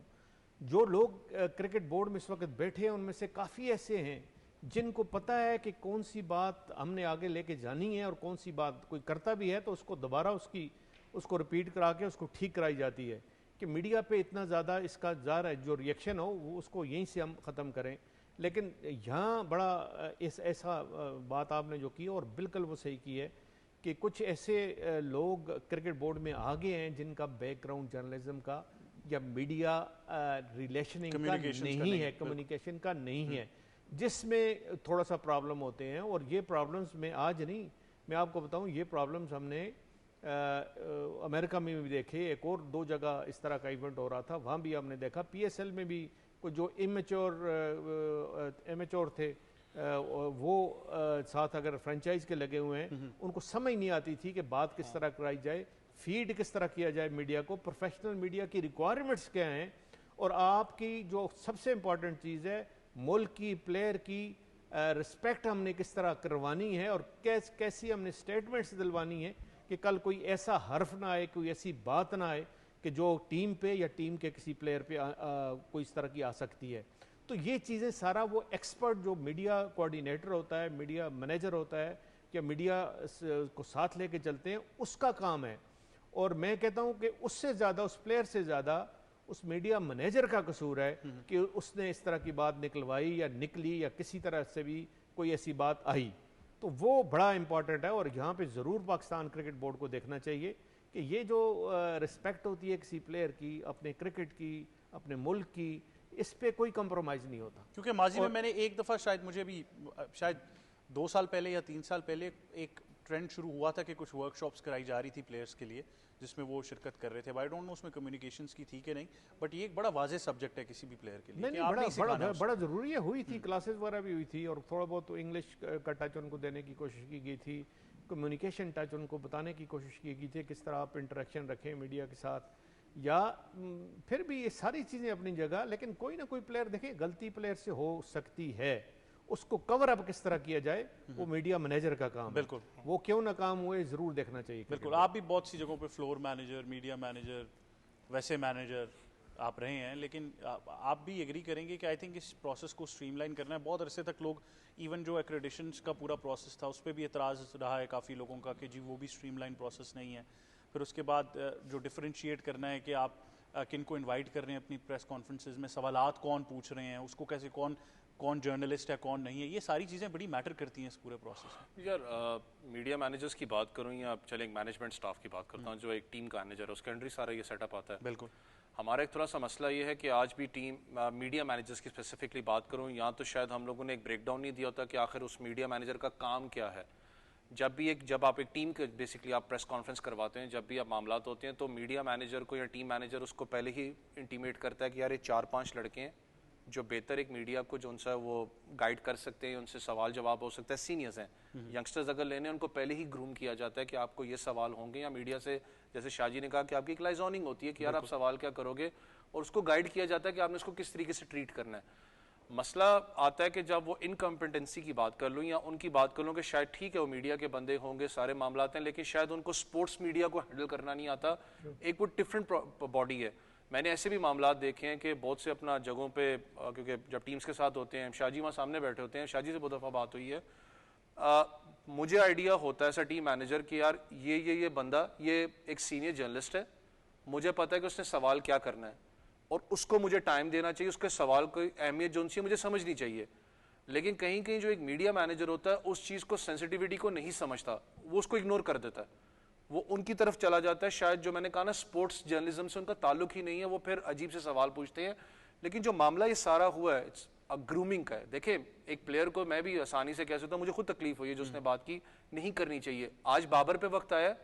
जो लोग क्रिकेट बोर्ड में इस वक्त बैठे हैं उनमें से काफ़ी ऐसे हैं जिनको पता है कि कौन सी बात हमने आगे लेके जानी है और कौन सी बात कोई करता भी है तो उसको दोबारा उसको रिपीट करा के उसको ठीक कराई जाती है कि मीडिया पे इतना ज़्यादा इसका ज़ाहिर है जो रिएक्शन हो वो उसको यहीं से हम ख़त्म करें। लेकिन यहाँ बड़ा ऐसा बात आपने जो की और बिल्कुल वो सही की है कि कुछ ऐसे लोग क्रिकेट बोर्ड में आ गए हैं जिनका बैकग्राउंड जर्नलिज्म का या मीडिया रिलेशनिंग का नहीं है, कम्युनिकेशन का नहीं है, जिसमें थोड़ा सा प्रॉब्लम होते हैं। और ये प्रॉब्लम्स में आज नहीं, मैं आपको बताऊं, ये प्रॉब्लम्स हमने अमेरिका में भी देखे, एक और 2 जगह इस तरह का इवेंट हो रहा था, वहाँ भी हमने देखा। PSL में भी कुछ जो इमेच्योर थे वो साथ अगर फ्रेंचाइज के लगे हुए हैं, उनको समझ नहीं आती थी कि बात किस तरह कराई जाए, फीड किस तरह किया जाए मीडिया को, प्रोफेशनल मीडिया की रिक्वायरमेंट्स क्या हैं, और आपकी जो सबसे इम्पॉर्टेंट चीज़ है मुल्क की, प्लेयर की रिस्पेक्ट हमने किस तरह करवानी है, और कैसी हमने स्टेटमेंट्स दिलवानी है कि कल कोई ऐसा हर्फ ना आए, कोई ऐसी बात ना आए कि जो टीम पे या टीम के किसी प्लेयर पे कोई इस तरह की आ सकती है। तो ये चीज़ें सारा वो एक्सपर्ट जो मीडिया कोऑर्डिनेटर होता है, मीडिया मैनेजर होता है, या मीडिया को साथ लेके चलते हैं, उसका काम है। और मैं कहता हूँ कि उससे ज़्यादा, उस प्लेयर से ज़्यादा उस मीडिया मैनेजर का कसूर है कि उसने इस तरह की बात निकलवाई या निकली, या किसी तरह से भी कोई ऐसी बात आई। तो वो बड़ा इंपॉर्टेंट है, और यहाँ पे ज़रूर पाकिस्तान क्रिकेट बोर्ड को देखना चाहिए कि ये जो रिस्पेक्ट होती है किसी प्लेयर की, अपने क्रिकेट की, अपने मुल्क की, इस पे कोई कंप्रोमाइज़ नहीं होता। क्योंकि माजी में मैंने एक दफ़ा शायद, मुझे भी शायद 2 साल पहले या 3 साल पहले एक ट्रेंड शुरू हुआ था कि कुछ वर्कशॉप्स कराई जा रही थी प्लेयर्स के लिए, जिसमें वो शिरकत कर रहे थे। आई डोंट नो उसमें कम्युनिकेशंस की थी कि नहीं, बट ये एक बड़ा वाज़ेह सब्जेक्ट है किसी भी प्लेयर के लिए। नहीं, बड़ा ज़रूरी है, हुई थी क्लासेस वगैरह भी हुई थी, और थोड़ा बहुत तो इंग्लिश का टच उनको देने की कोशिश की गई थी, कम्युनिकेशन टच उनको बताने की कोशिश की गई थी, किस तरह आप इंटरेक्शन रखें मीडिया के साथ। या फिर भी ये सारी चीज़ें अपनी जगह, लेकिन कोई ना कोई प्लेयर देखें गलती प्लेयर से हो सकती है, उसको कवर अप किस तरह किया जाए वो मीडिया मैनेजर का काम है। बिल्कुल, वो क्यों ना काम हुए ज़रूर देखना चाहिए। बिल्कुल, आप भी बहुत सी जगहों पे फ्लोर मैनेजर, मीडिया मैनेजर, वैसे मैनेजर आप रहे हैं, लेकिन आप भी एग्री करेंगे कि आई थिंक इस प्रोसेस को स्ट्रीमलाइन करना है। बहुत अरसे तक लोग, इवन जो एक्रेडिशंस का पूरा प्रोसेस था उस पर भी एतराज़ रहा है काफ़ी लोगों का कि जी वो भी स्ट्रीमलाइन प्रोसेस नहीं है। फिर उसके बाद जो डिफरेंशिएट करना है कि आप किन को इन्वाइट कर रहे हैं अपनी प्रेस कॉन्फ्रेंसेज में, सवालात कौन पूछ रहे हैं, उसको कैसे, कौन जर्नलिस्ट है कौन नहीं है, ये सारी चीज़ें बड़ी मैटर करती हैं इस पूरे प्रोसेस में। यार मीडिया मैनेजर्स की बात करूँ या चले एक मैनेजमेंट स्टाफ की बात करता हूँ, जो एक टीम का मैनेजर है उसके अंडर ही सारा ये सेटअप आता है। बिल्कुल, हमारा एक थोड़ा सा मसला ये है कि आज भी टीम मीडिया मैनेजर्स की स्पेसिफिकली बात करूँ, यहाँ तो शायद हम लोगों ने एक ब्रेकडाउन नहीं दिया होता कि आखिर उस मीडिया मैनेजर का काम क्या है। जब आप एक टीम के बेसिकली आप प्रेस कॉन्फ्रेंस करवाते हैं, जब भी आप मामलात होते हैं, तो मीडिया मैनेजर को या टीम मैनेजर उसको पहले ही इंटीमेट करता है कि यार ये 4-5 लड़के हैं जो बेहतर एक मीडिया को जो उनसे वो गाइड कर सकते हैं, उनसे सवाल जवाब हो सकता है, सीनियर्स हैं, यंगस्टर्स अगर लेने उनको पहले ही ग्रूम किया जाता है कि आपको ये सवाल होंगे, या मीडिया से जैसे शाहजी ने कहा कि आपकी एक लाइजॉनिंग होती है कि यार आप सवाल क्या करोगे, और उसको गाइड किया जाता है कि आपने उसको किस तरीके से ट्रीट करना है। मसला आता है कि जब वो इनकम्पिटेंसी की बात कर लूँ या उनकी बात कर लूँ कि शायद ठीक है वो मीडिया के बंदे होंगे, सारे मामलात हैं, लेकिन शायद उनको स्पोर्ट्स मीडिया को हैंडल करना नहीं आता, एक वो डिफरेंट बॉडी है। मैंने ऐसे भी मामलात देखे हैं कि बहुत से अपना जगहों पे, क्योंकि जब टीम्स के साथ होते हैं, शाहजी वहाँ सामने बैठे होते हैं, शाहजी से बहुत दफ़ा बात हुई है, मुझे आइडिया होता है ऐसा टीम मैनेजर कि यार ये बंदा ये एक सीनियर जर्नलिस्ट है, मुझे पता है कि उसने सवाल क्या करना है और उसको मुझे टाइम देना चाहिए, उसके सवाल की अहमियत जो उनसे मुझे समझनी चाहिए। लेकिन कहीं कहीं जो एक मीडिया मैनेजर होता है उस चीज़ को, सेंसिटिविटी को नहीं समझता, वो उसको इग्नोर कर देता है, वो उनकी तरफ चला जाता है। शायद जो मैंने कहा ना, स्पोर्ट्स जर्नलिज्म से उनका ताल्लुक ही नहीं है, वो फिर अजीब से सवाल पूछते हैं। लेकिन जो मामला ये सारा हुआ है इट्स ग्रूमिंग का है। देखिए, एक प्लेयर को मैं भी आसानी से कह सकता हूँ, मुझे खुद तकलीफ हुई है जो उसने बात की, नहीं करनी चाहिए। आज बाबर पे वक्त आया,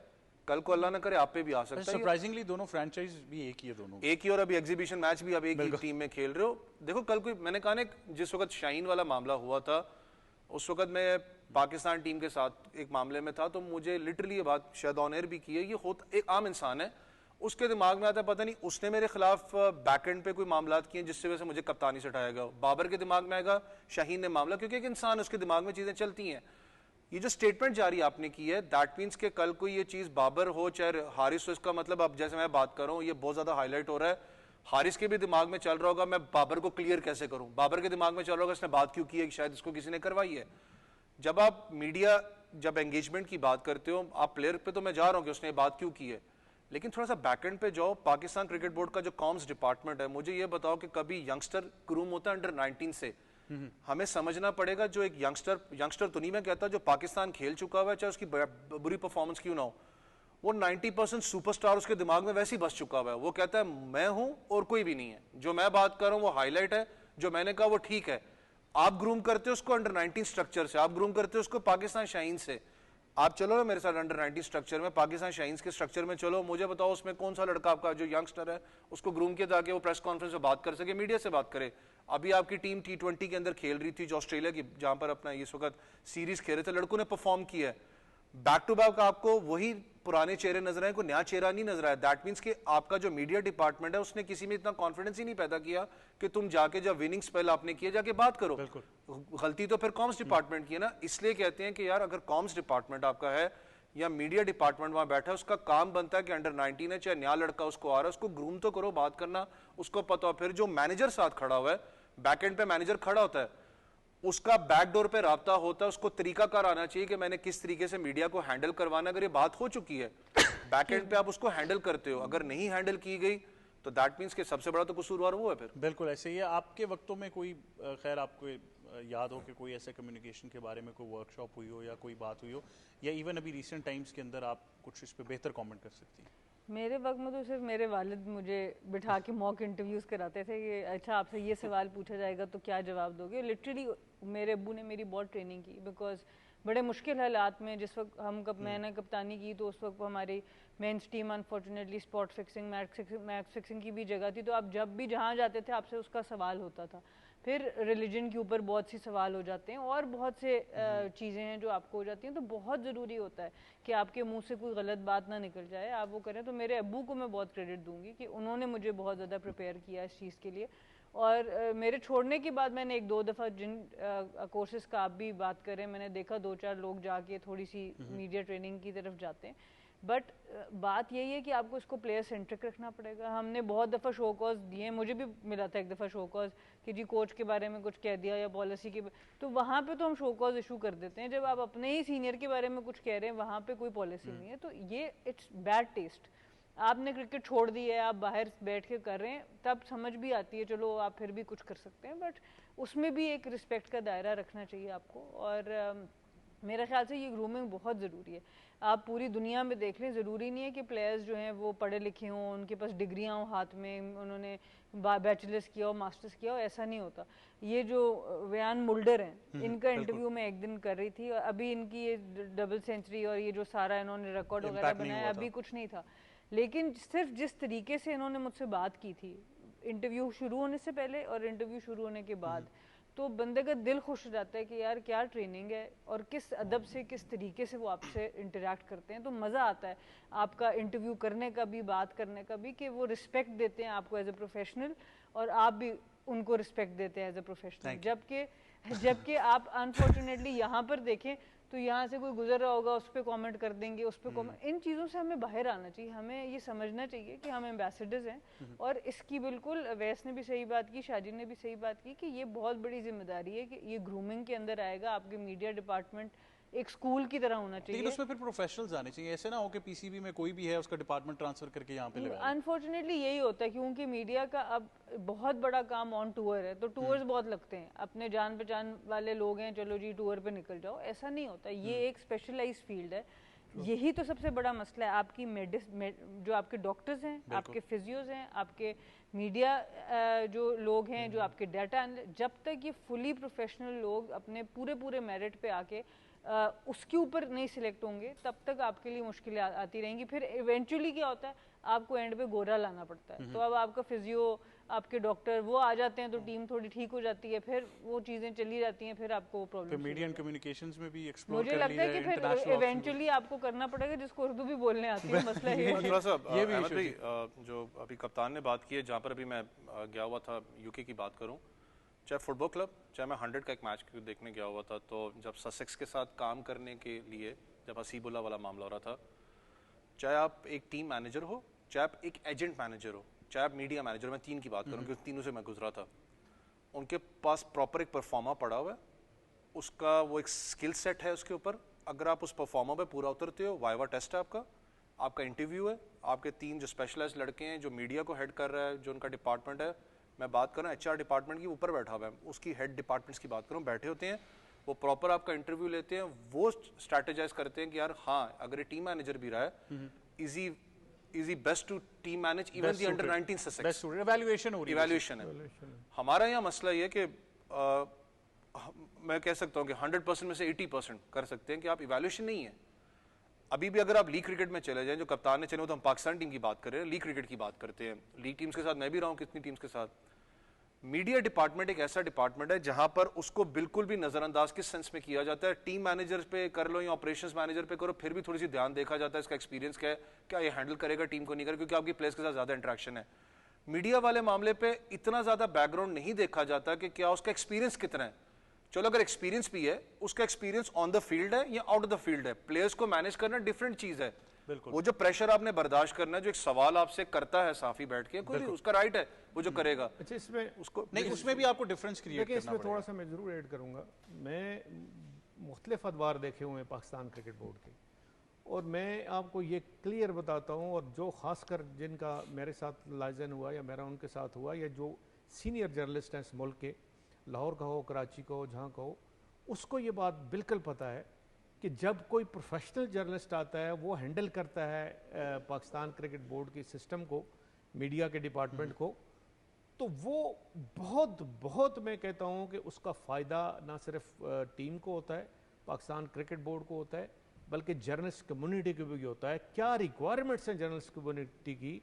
कल को अल्लाह ना करे आप पे भी आ सकता है। सरप्राइजिंगली दोनों फ्रैंचाइज भी एक ही है, दोनों एक ही, और अभी एग्जीबिशन मैच भी अब एक ही टीम में खेल रहे हो। देखो कल कोई, मैंने कहा ना, जिस वक्त शाहीन वाला मामला हुआ था उस वक्त मैं पाकिस्तान टीम के साथ एक मामले में था, तो मुझे लिटरली ये बात शायद ऑन एयर भी की है, ये होता एक आम इंसान है, उसके दिमाग में आता है पता नहीं उसने मेरे खिलाफ बैकएंड पे कोई मामलात किए जिससे वजह से मुझे कप्तानी से हटाया गया। बाबर के दिमाग में आएगा शाहीन ने मामला, क्योंकि एक इंसान उसके दिमाग में चीजें चलती हैं। ये जो स्टेटमेंट जारी आपने की है, दैट मीन्स के कल को ये चीज बाबर हो चाहे हारिस हो, इसका मतलब अब जैसे मैं बात कर रहा हूँ ये बहुत ज्यादा हाईलाइट हो रहा है। हारिस के भी दिमाग में चल रहा होगा मैं बाबर को क्लियर कैसे करूं, बाबर के दिमाग में चल रहा होगा इसने बात क्यों की है, शायद इसको किसी ने करवाई है। जब आप मीडिया, जब एंगेजमेंट की बात करते हो, आप प्लेयर पे तो मैं जा रहा हूं कि उसने बात क्यों की है, लेकिन थोड़ा सा बैकएंड पे जाओ। पाकिस्तान क्रिकेट बोर्ड का जो कॉम्स डिपार्टमेंट है, मुझे ये बताओ कि कभी यंगस्टर ग्रूम होता है अंडर 19 से? हमें समझना पड़ेगा, जो एक यंगस्टर तो नहीं मैं कहता, जो पाकिस्तान खेल चुका हुआ है, चाहे उसकी बुरी परफॉर्मेंस क्यों ना हो, वो 90% सुपरस्टार उसके दिमाग में वैसे ही बस चुका हुआ है। वो कहता है मैं हूं और कोई भी नहीं है, जो मैं बात कर रहा हूं वो हाईलाइट है, जो मैंने कहा वो ठीक है। आप ग्रूम करते हो उसको अंडर 19 स्ट्रक्चर से, आप ग्रूम करते हो उसको पाकिस्तान शाहीन से। आप चलो ना मेरे साथ अंडर 19 स्ट्रक्चर में, पाकिस्तान शाहीन्स के स्ट्रक्चर में चलो, मुझे बताओ उसमें कौन सा लड़का आपका जो यंगस्टर है उसको ग्रूम किया ताकि वो प्रेस कॉन्फ्रेंस में बात कर सके, मीडिया से बात करे। अभी आपकी टीम T20 के अंदर खेल रही थी जो ऑस्ट्रेलिया की, जहां पर अपना इस वक्त सीरीज खेल रहे थे, लड़कों ने परफॉर्म किया है। बैक टू बैक आपको वही पुराने चेहरे नजर आए, कोई नया चेहरा नहीं नजर आया। दैट मीन्स कि आपका जो मीडिया डिपार्टमेंट है उसने किसी में इतना कॉन्फिडेंस ही नहीं पैदा किया कि तुम जाके जब विनिंग स्पेल आपने किया जाके बात करो। गलती तो फिर कॉम्स डिपार्टमेंट की है ना। इसलिए कहते हैं कि यार अगर कॉम्स डिपार्टमेंट आपका है या मीडिया डिपार्टमेंट वहां बैठा है, उसका काम बनता है कि अंडर 19 है चाहे नया लड़का उसको आ रहा है, उसको ग्रूम तो करो, बात करना उसको पता हो। फिर जो मैनेजर साथ खड़ा हुआ है, बैक एंड पे मैनेजर खड़ा होता है, उसका बैकडोर पे राब्ता होता है, उसको तरीकाकार आना चाहिए कि मैंने किस तरीके से मीडिया को हैंडल करवाना। अगर ये बात हो चुकी है बैक एंड पे आप उसको हैंडल करते हो, अगर नहीं हैंडल की गई तो दैट मीन्स कि सबसे बड़ा तो कसूरवार वो है। फिर बिल्कुल ऐसे ही है। आपके वक्तों में कोई खैर आपको याद हो कि कोई ऐसे कम्युनिकेशन के बारे में कोई वर्कशॉप हुई हो या कोई बात हुई हो, या इवन अभी रिसेंट टाइम्स के अंदर आप कुछ इस पे बेहतर कमेंट कर सकती हैं? मेरे वक्त में तो सिर्फ मेरे वालिद मुझे बिठा के मॉक इंटरव्यूज़ कराते थे कि अच्छा आपसे ये सवाल पूछा जाएगा तो क्या जवाब दोगे। लिटरली मेरे अब्बू ने मेरी बहुत ट्रेनिंग की, बिकॉज बड़े मुश्किल हालात में जिस वक्त मैंने कप्तानी की तो उस वक्त हमारी men's team unfortunately spot fixing, match fixing की भी जगह थी, तो आप जब भी जहाँ जाते थे आपसे उसका सवाल होता था। फिर रिलीजन के ऊपर बहुत सी सवाल हो जाते हैं और बहुत से चीज़ें हैं जो आपको हो जाती हैं, तो बहुत ज़रूरी होता है कि आपके मुंह से कोई गलत बात ना निकल जाए, आप वो करें। तो मेरे अब्बू को मैं बहुत क्रेडिट दूंगी कि उन्होंने मुझे बहुत ज़्यादा प्रिपेयर किया इस चीज़ के लिए। और मेरे छोड़ने के बाद मैंने एक दो दफ़ा जिन कोर्सेज़ का आप भी बात करें, मैंने देखा 2-4 लोग जाके थोड़ी सी मीडिया ट्रेनिंग की तरफ जाते हैं, बट बात यही है कि आपको इसको प्लेयर सेंट्रिक रखना पड़ेगा। हमने बहुत दफ़ा शो कॉज दिए, मुझे भी मिला था एक दफ़ा शो कॉज कि जी कोच के बारे में कुछ कह दिया या पॉलिसी के, तो वहाँ पे तो हम शो कॉज इशू कर देते हैं। जब आप अपने ही सीनियर के बारे में कुछ कह रहे हैं, वहाँ पे कोई पॉलिसी नहीं है, तो ये इट्स बैड टेस्ट। आपने क्रिकेट छोड़ दी है, आप बाहर बैठ के कर रहे हैं, तब समझ भी आती है चलो आप फिर भी कुछ कर सकते हैं, बट उसमें भी एक रिस्पेक्ट का दायरा रखना चाहिए आपको। और मेरे ख्याल से ये ग्रूमिंग बहुत ज़रूरी है। आप पूरी दुनिया में देख लें, ज़रूरी नहीं है कि प्लेयर्स जो हैं वो पढ़े लिखे हों, उनके पास डिग्रियाँ हों हाथ में, उन्होंने बैचलर्स किया हो, मास्टर्स किया हो, ऐसा नहीं होता। ये जो व्यान मुल्डर हैं, इनका इंटरव्यू मैं एक दिन कर रही थी, और अभी इनकी ये डबल सेंचुरी और ये जो सारा इन्होंने रिकॉर्ड वगैरह बनाया, अभी कुछ नहीं था, लेकिन सिर्फ जिस तरीके से इन्होंने मुझसे बात की थी इंटरव्यू शुरू होने से पहले और इंटरव्यू शुरू होने के बाद, तो बंदे का दिल खुश हो जाता है कि यार क्या ट्रेनिंग है और किस अदब से, किस तरीके से वो आपसे इंटरेक्ट करते हैं। तो मज़ा आता है आपका इंटरव्यू करने का भी, बात करने का भी, कि वो रिस्पेक्ट देते हैं आपको एज ए प्रोफेशनल और आप भी उनको रिस्पेक्ट देते हैं एज ए प्रोफेशनल। जबकि आप अनफॉर्चुनेटली यहाँ पर देखें तो यहाँ से कोई गुजर रहा होगा, उस पर कॉमेंट कर देंगे, उस पर कॉमेंट, इन चीज़ों से हमें बाहर आना चाहिए। हमें ये समझना चाहिए कि हम एम्बेसडर्स हैं, और इसकी बिल्कुल वैस ने भी सही बात की, शाजी ने भी सही बात की कि ये बहुत बड़ी जिम्मेदारी है कि ये ग्रूमिंग के अंदर आएगा। आपके मीडिया डिपार्टमेंट एक स्कूल की तरह होना चाहिए, लेकिन उसमें फिर प्रोफेशनल्स आने चाहिए। ऐसे ना हो कि पीसीबी में कोई भी है उसका डिपार्टमेंट ट्रांसफर करके यहाँ पे लगा। अनफॉर्चुनेटली यही होता है, क्योंकि मीडिया का अब बहुत बड़ा काम ऑन टूर है, तो टूर्स बहुत लगते हैं, अपने जान पहचान वाले लोग हैं, चलो जी टूर पे निकल जाओ, ऐसा नहीं होता। ये एक स्पेशलाइज फील्ड है। यही तो सबसे बड़ा मसला है। आपकी जो आपके डॉक्टर्स हैं, आपके फिजियोज हैं, आपके मीडिया जो लोग हैं, जो आपके डाटा, जब तक ये फुली प्रोफेशनल लोग अपने पूरे मेरिट पे आके उसके ऊपर नहीं सिलेक्ट होंगे, तब तक आपके लिए मुश्किलें आती रहेंगी। फिर इवेंचुअली क्या होता है, आपको एंड पे गोरा लाना पड़ता है, तो अब आपका फिजियो, आपके डॉक्टर वो आ जाते हैं तो टीम थोड़ी ठीक हो जाती है, फिर वो चीजें चली जाती हैं, फिर आपको प्रॉब्लम। मीडिया एंड कम्युनिकेशंस में भी एक्सप्लोर मुझे लगता है कि फिर इवेंचुअली आपको करना पड़ेगा जिसको उर्दू भी बोलने आती है। मसला थोड़ा सा अहमद भाई, जो अभी कप्तान ने बात की है, जहाँ पर अभी मैं गया हुआ था, यूके की बात करूँ, चाहे फुटबॉल क्लब, चाहे मैं 100 का एक मैच देखने गया हुआ था, तो जब ससेक्स के साथ काम करने के लिए जब हसीबुल्ला वाला मामला हो रहा था, चाहे आप एक टीम मैनेजर हो, चाहे आप एक एजेंट मैनेजर हो, चाहे आप मीडिया मैनेजर, मैं 3 की बात करूँ क्योंकि तीनों से मैं गुजरा था, उनके पास प्रॉपर एक परफॉर्मा पड़ा हुआ है, उसका वो एक स्किल सेट है उसके ऊपर। अगर आप उस परफॉर्मा पे पूरा उतरते हो, वाइवा टेस्ट है आपका इंटरव्यू है, आपके 3 जो स्पेशलाइज्ड लड़के हैं, जो मीडिया को हेड कर रहा है, जो उनका डिपार्टमेंट है, मैं बात कर रहा हूँ HR डिपार्टमेंट की, ऊपर बैठा हुआ है, उसकी हेड डिपार्टमेंट्स की बात करूँ, बैठे होते हैं, वो प्रॉपर आपका इंटरव्यू लेते हैं, वो स्ट्रैटेजाइज करते हैं कि यार हाँ, अगर ये टीम मैनेजर भी रहा है, easy best to team manage even the under 19 Sussex. Best evaluation हो रही है, इवैल्यूएशन है। हमारा यहाँ मसला ये कि मैं कह सकता हूँ कि 100% में से 80% कर सकते हैं कि आप इवैल्यूएशन नहीं है, अभी भी अगर आप लीग क्रिकेट में चले जाएं, जो कप्तान ने चले हो, तो हम पाकिस्तान टीम की बात कर रहे हैं, लीग क्रिकेट की बात करते हैं, लीग टीम्स के साथ मैं भी रहा हूं कितनी टीम्स के साथ। मीडिया डिपार्टमेंट एक ऐसा डिपार्टमेंट है जहां पर उसको बिल्कुल भी नजरअंदाज किस सेंस में किया जाता है, टीम मैनेजर पे कर लो या ऑपरेशंस मैनेजर पे करो, फिर भी थोड़ी सी ध्यान देखा जाता है इसका एक्सपीरियंस क्या है, क्या ये हैंडल करेगा टीम को नहीं करेगा, क्योंकि आपकी प्लेयर्स के साथ ज्यादा इंटरेक्शन है। मीडिया वाले मामले पे इतना ज्यादा बैकग्राउंड नहीं देखा जाता कि क्या उसका एक्सपीरियंस कितना है। चलो अगर एक्सपीरियंस भी है, उसका एक्सपीरियंस ऑन द फील्ड है या आउट ऑफ द फील्ड है, प्लेयर्स को मैनेज करना डिफरेंट चीज है। वो जो प्रेशर आपने बर्दाश्त करना है, जो एक सवाल आपसे करता है साफी बैठ के, कोई उसका राइट है वो जो करेगा। अच्छा, इसमें उसको नहीं, उसमें भी आपको डिफरेंस क्रिएट करना इसमें थोड़ा सा मैं जरूर ऐड करूंगा। मैं मुख्तलिफ अदवार देखे हुए हैं पाकिस्तान क्रिकेट बोर्ड के, और मैं आपको ये क्लियर बताता हूँ, और जो खासकर जिनका मेरे साथ लाइजन हुआ या मेरा उनके साथ हुआ, या जो सीनियर जर्नलिस्ट हैं इस मुल्क के, लाहौर का हो, कराची का हो, जहाँ का हो, उसको ये बात बिल्कुल पता है कि जब कोई प्रोफेशनल जर्नलिस्ट आता है, वो हैंडल करता है पाकिस्तान क्रिकेट बोर्ड के सिस्टम को, मीडिया के डिपार्टमेंट को, तो वो बहुत बहुत मैं कहता हूँ कि उसका फ़ायदा ना सिर्फ टीम को होता है, पाकिस्तान क्रिकेट बोर्ड को होता है, बल्कि जर्नलिस्ट कम्युनिटी को भी होता है। क्या रिक्वायरमेंट्स हैं जर्नलिस्ट कम्युनिटी की,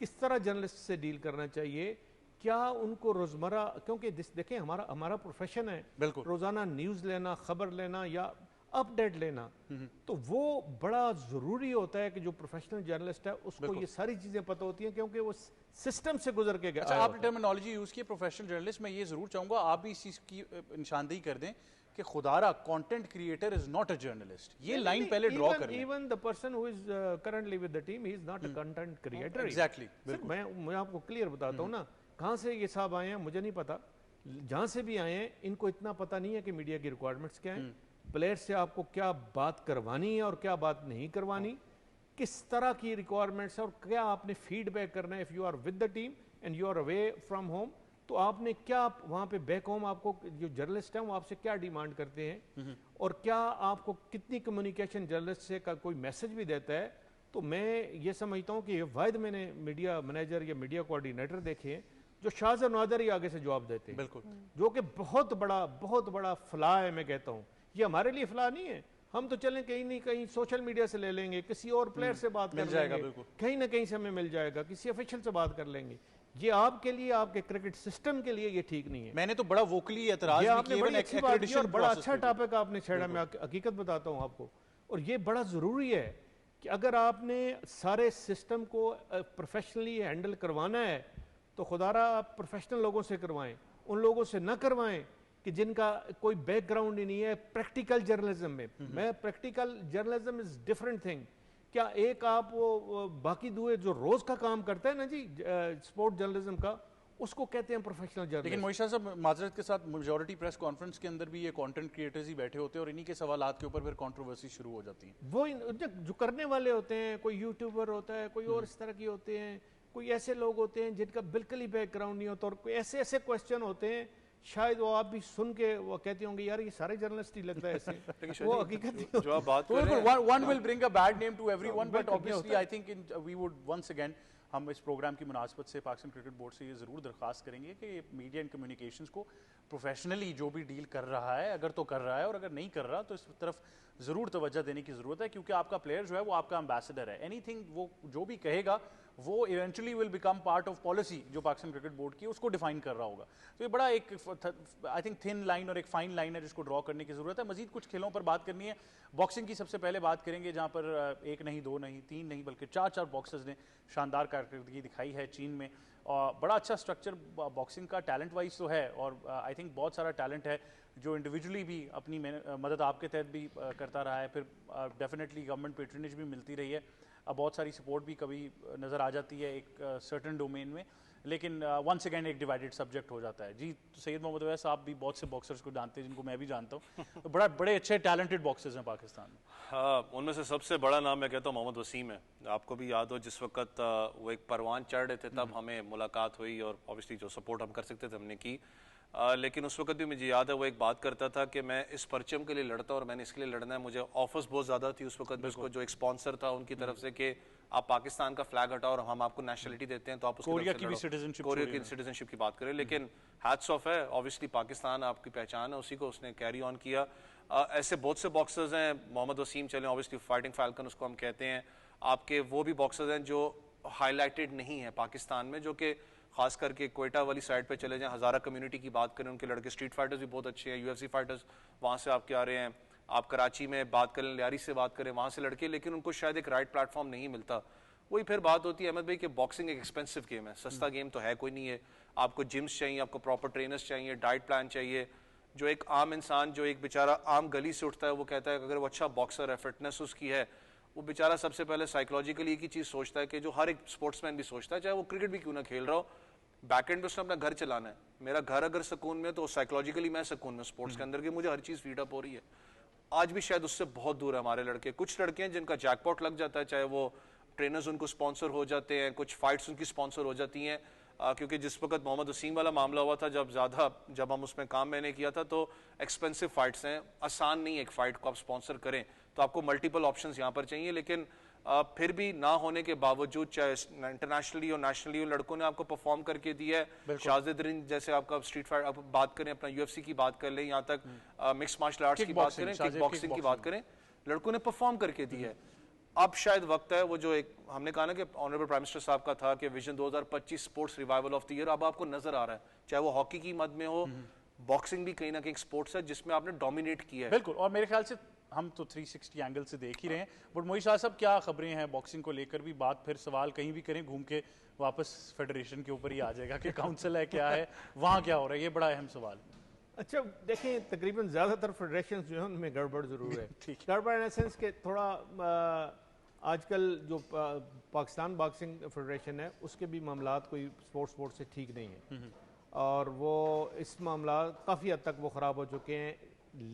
किस तरह जर्नलिस्ट से डील करना चाहिए, क्या उनको रोज़मर्रा, क्योंकि देखें हमारा प्रोफेशन है, बिल्कुल रोज़ाना न्यूज़ लेना, खबर लेना या अपडेट लेना, तो वो बड़ा ज़रूरी होता है कि जो प्रोफेशनल जर्नलिस्ट है उसको ये सारी चीज़ें पता होती हैं, क्योंकि वो सिस्टम से गुजर के गया। अच्छा, आपने टर्मिनोलॉजी यूज़ की प्रोफेशनल जर्नलिस्ट, मैं ये ज़रूर चाहूँगा आप भी इस चीज़ की निशानदेही कर दें कि खुदारा content creator is not a journalist. ये लाइन पहले ड्रॉ कर लें। Even the person who is currently with the team, he is not a content creator. Exactly, मैं आपको क्लियर बताता हूँ ना, कहाँ से ये साहब आए हैं मुझे नहीं पता, जहाँ से भी आए हैं इनको इतना पता नहीं है कि मीडिया की रिक्वायरमेंट्स क्या हैं, प्लेयर से आपको क्या बात करवानी है और क्या बात नहीं करवानी, किस तरह की रिक्वायरमेंट्स है, और क्या आपने फीडबैक करना है। If you are with the team and you are away from home, तो आपने क्या वहाँ पे बैक होम आपको जो जर्नलिस्ट हैं वो आपसे क्या डिमांड करते हैं, और क्या आपको कितनी कम्युनिकेशन जर्नलिस्ट से का कोई मैसेज भी देता है। तो मैं ये समझता हूँ कि वाहिद मैंने मीडिया मैनेजर या मीडिया कोऑर्डिनेटर देखे हैं जो शाज़ और नादर ही आगे से जवाब देते हैं, बिल्कुल, जो कि बहुत बड़ा फलाह है। मैं कहता हूँ ये हमारे लिए फलाह नहीं है, हम तो चलें कहीं नहीं कहीं सोशल मीडिया से ले लेंगे, किसी और प्लेयर से बात कर लेंगे, कहीं ना कहीं से हमें मिल जाएगा, किसी ऑफिशियल से बात कर लेंगे। ये आपके लिए, आपके क्रिकेट सिस्टम के लिए ये ठीक नहीं है। मैंने तो बड़ा वोकली एतराज किया, आपने बड़ी अच्छी बात की और बड़ा अच्छा टॉपिक आपने छेड़ा, मैं हकीकत बताता हूँ आपको, और ये बड़ा ज़रूरी है कि अगर आपने सारे सिस्टम को प्रोफेशनली हैंडल करवाना है तो खुदारा आप प्रोफेशनल लोगों से करवाएं, उन लोगों से ना करवाएं कि जिनका कोई बैकग्राउंड ही नहीं है प्रैक्टिकल जर्नलिज्म में। मैं practical journalism is different thing. क्या एक आप वो बाकी दुए जो रोज का काम करता है ना जी स्पोर्ट जर्नलिज्म का, उसको कहते हैं प्रोफेशनल जर्नलिस्ट। लेकिन मोहित शाह साहब, माजरत के साथ मेजॉरिटी प्रेस कॉन्फ्रेंस के अंदर भी ये कंटेंट क्रिएटर्स ही बैठे होते हैं और इन्हीं के सवालात के ऊपर फिर कंट्रोवर्सी शुरू हो जाती है। वो जो करने वाले होते हैं, कोई यूट्यूबर होता है, कोई और इस तरह की होते हैं, कोई ऐसे लोग होते हैं जिनका बिल्कुल ही बैकग्राउंड नहीं होता, और कोई ऐसे ऐसे क्वेश्चन होते हैं शायद वो आप भी सुन के वो कहते होंगे यार ये सारे जर्नलिस्ट ही लगता है ऐसे। वो हकीकत जो आप बात कर रहे हैं, one will bring a bad name to everyone, but obviously I think we would once again, हम इस प्रोग्राम की मुनासबत से पाकिस्तान क्रिकेट बोर्ड से ये ज़रूर दरख्वास्त करेंगे कि मीडिया एंड कम्युनिकेशंस को प्रोफेशनली जो भी डील कर रहा है, अगर तो कर रहा है, और अगर नहीं कर रहा तो इस तरफ ज़रूर तवज्जो देने की ज़रूरत है, क्योंकि आपका प्लेयर जो है वो आपका एम्बेसडर है। एनीथिंग वो जो भी कहेगा वो eventually will become part of policy जो पाकिस्तान क्रिकेट बोर्ड की उसको डिफाइन कर रहा होगा। तो ये बड़ा एक आई थिंक थिन लाइन और एक फाइन लाइन है जिसको ड्रॉ करने की ज़रूरत है। मजीद कुछ खेलों पर बात करनी है। बॉक्सिंग की सबसे पहले बात करेंगे, जहाँ पर एक नहीं, दो नहीं, तीन नहीं, बल्कि चार बॉक्सर्स ने शानदार कारकर्दगी दिखाई है चीन में। और बड़ा अच्छा स्ट्रक्चर बॉक्सिंग का टैलेंट वाइज तो है, और आई थिंक बहुत सारा टैलेंट है जो इंडिविजुअली भी अपनी मदद आपके तहत भी करता रहा है। फिर डेफिनेटली गवर्नमेंट पेट्रनेज भी मिलती रही है, बहुत सारी सपोर्ट भी कभी नज़र आ जाती है एक सर्टन डोमेन में, लेकिन वंस अगेन एक डिवाइडेड सब्जेक्ट हो जाता है। जी, सैयद मोहम्मद अवैस आप भी बहुत से बॉक्सर्स को जानते हैं जिनको मैं भी जानता हूँ, तो बड़े अच्छे टैलेंटेड बॉक्सर्स हैं पाकिस्तान में। हाँ, उनमें से सबसे बड़ा नाम मैं कहता हूँ मोहम्मद वसीम है। आपको भी याद हो जिस वक्त वो एक परवान चढ़ रहे थे तब हमें मुलाकात हुई, और ऑब्वियसली जो सपोर्ट हम कर सकते थे हमने की। लेकिन उस वक्त भी मुझे याद है वो एक बात करता था कि मैं इस परचम के लिए लड़ता और मैंने इसके लिए लड़ना है। मुझे ऑफर्स बहुत ज़्यादा थी उस वक्त, उसको जो एक स्पॉन्सर था उनकी तरफ से कि आप पाकिस्तान का फ्लैग हटाओ और हम आपको नेशनलिटी देते हैं, तो आप कोरिया की भी सिटीजनशिप की बात करें। लेकिन हैट्स ऑफ है, ऑब्वियसली पाकिस्तान आपकी पहचान है, उसी को उसने कैरी ऑन किया। ऐसे बहुत से बॉक्सर्स हैं, मोहम्मद वसीम चले ऑब्वियसली फाइटिंग फैल्कन उसको हम कहते हैं, आपके वो भी बॉक्सर्स हैं जो हाईलाइटेड नहीं है पाकिस्तान में, जो कि खास करके कोयटा वाली साइड पे चले जाएं, हज़ारा कम्युनिटी की बात करें, उनके लड़के स्ट्रीट फाइटर्स भी बहुत अच्छे हैं, यूएफसी फाइटर्स वहाँ से आपके आ रहे हैं, आप कराची में बात करें, लियारी से बात करें, वहाँ से लड़के, लेकिन उनको शायद एक राइट प्लेटफॉर्म नहीं मिलता। वही फिर बात होती है अहमद भाई कि बॉक्सिंग एक एक्सपेंसिव गेम है, सस्ता गेम तो है कोई नहीं है, आपको जिम्स चाहिए, आपको प्रॉपर ट्रेनर्स चाहिए, डाइट प्लान चाहिए। जो एक आम इंसान, जो एक बेचारा आम गली से उठता है, वो कहता है कि अगर वो अच्छा बॉक्सर है, फिटनेस उसकी है, वो बेचारा सबसे पहले साइकोलॉजिकली एक ही चीज़ सोचता है कि जो हर एक स्पोर्ट्समैन भी सोचता है, चाहे वो क्रिकेट भी क्यों ना खेल रहा हो, बैक एंड पे उसने अपना घर चलाना है। मेरा घर अगर सुकून में, तो साइकोलॉजिकली मैं सुकून में स्पोर्ट्स के अंदर, कि मुझे हर चीज़ फीड अप हो रही है। आज भी शायद उससे बहुत दूर है हमारे लड़के। कुछ लड़के हैं जिनका जैकपॉट लग जाता है, चाहे वो ट्रेनर्स उनको स्पॉन्सर हो जाते हैं, कुछ फाइट्स उनकी स्पॉन्सर हो जाती हैं, क्योंकि जिस वक्त मोहम्मद वसीम वाला मामला हुआ था, जब हम उसमें काम मैंने किया था, तो एक्सपेंसिव फाइट्स हैं, आसान नहीं है एक फाइट को आप स्पॉन्सर करें, तो आपको मल्टीपल ऑप्शंस यहाँ पर चाहिए। लेकिन फिर भी ना होने के बावजूद, चाहे इंटरनेशनली और नेशनली, लड़कों ने आपको परफॉर्म करके दिया है। शाहजेद जैसे आपका स्ट्रीट फाइट, आप बात करें, अपना यूएफसी की बात कर लें, यहाँ तक मिक्स मार्शल आर्ट्स की बात करें, किक बॉक्सिंग की बात करें, लड़कों ने परफॉर्म करके दिया है। अब शायद वक्त है, वो जो एक हमने कहा ना कि ऑनरेबल प्राइम मिनिस्टर साहब का था कि vision 2025 sports revival of the year, अब आपको नजर आ रहा है, चाहे वो हॉकी की मद में हो, बॉक्सिंग भी कहीं ना कहीं स्पोर्ट्स है जिसमें आपने डोमिनेट किया है। बिल्कुल, और मेरे ख्याल से हम तो 360 एंगल से देख ही रहे हैं, बट मोई शाह साहब क्या खबरें हैं बॉक्सिंग को लेकर भी? बात फिर सवाल कहीं भी करें, घूम के वापस फेडरेशन के ऊपर ही आ जाएगा कि काउंसिल है क्या है, वहाँ क्या हो रहा है, ये बड़ा अहम सवाल। अच्छा देखें, तकरीबन ज़्यादातर फेडरेशन जो है उनमें गड़बड़ ज़रूर है। गड़बड़ इन सेंस के थोड़ा आजकल जो पाकिस्तान बॉक्सिंग फेडरेशन है उसके भी मामलात कोई स्पोर्ट्स से ठीक नहीं है, और वो इस मामला काफ़ी हद तक वो ख़राब हो चुके हैं।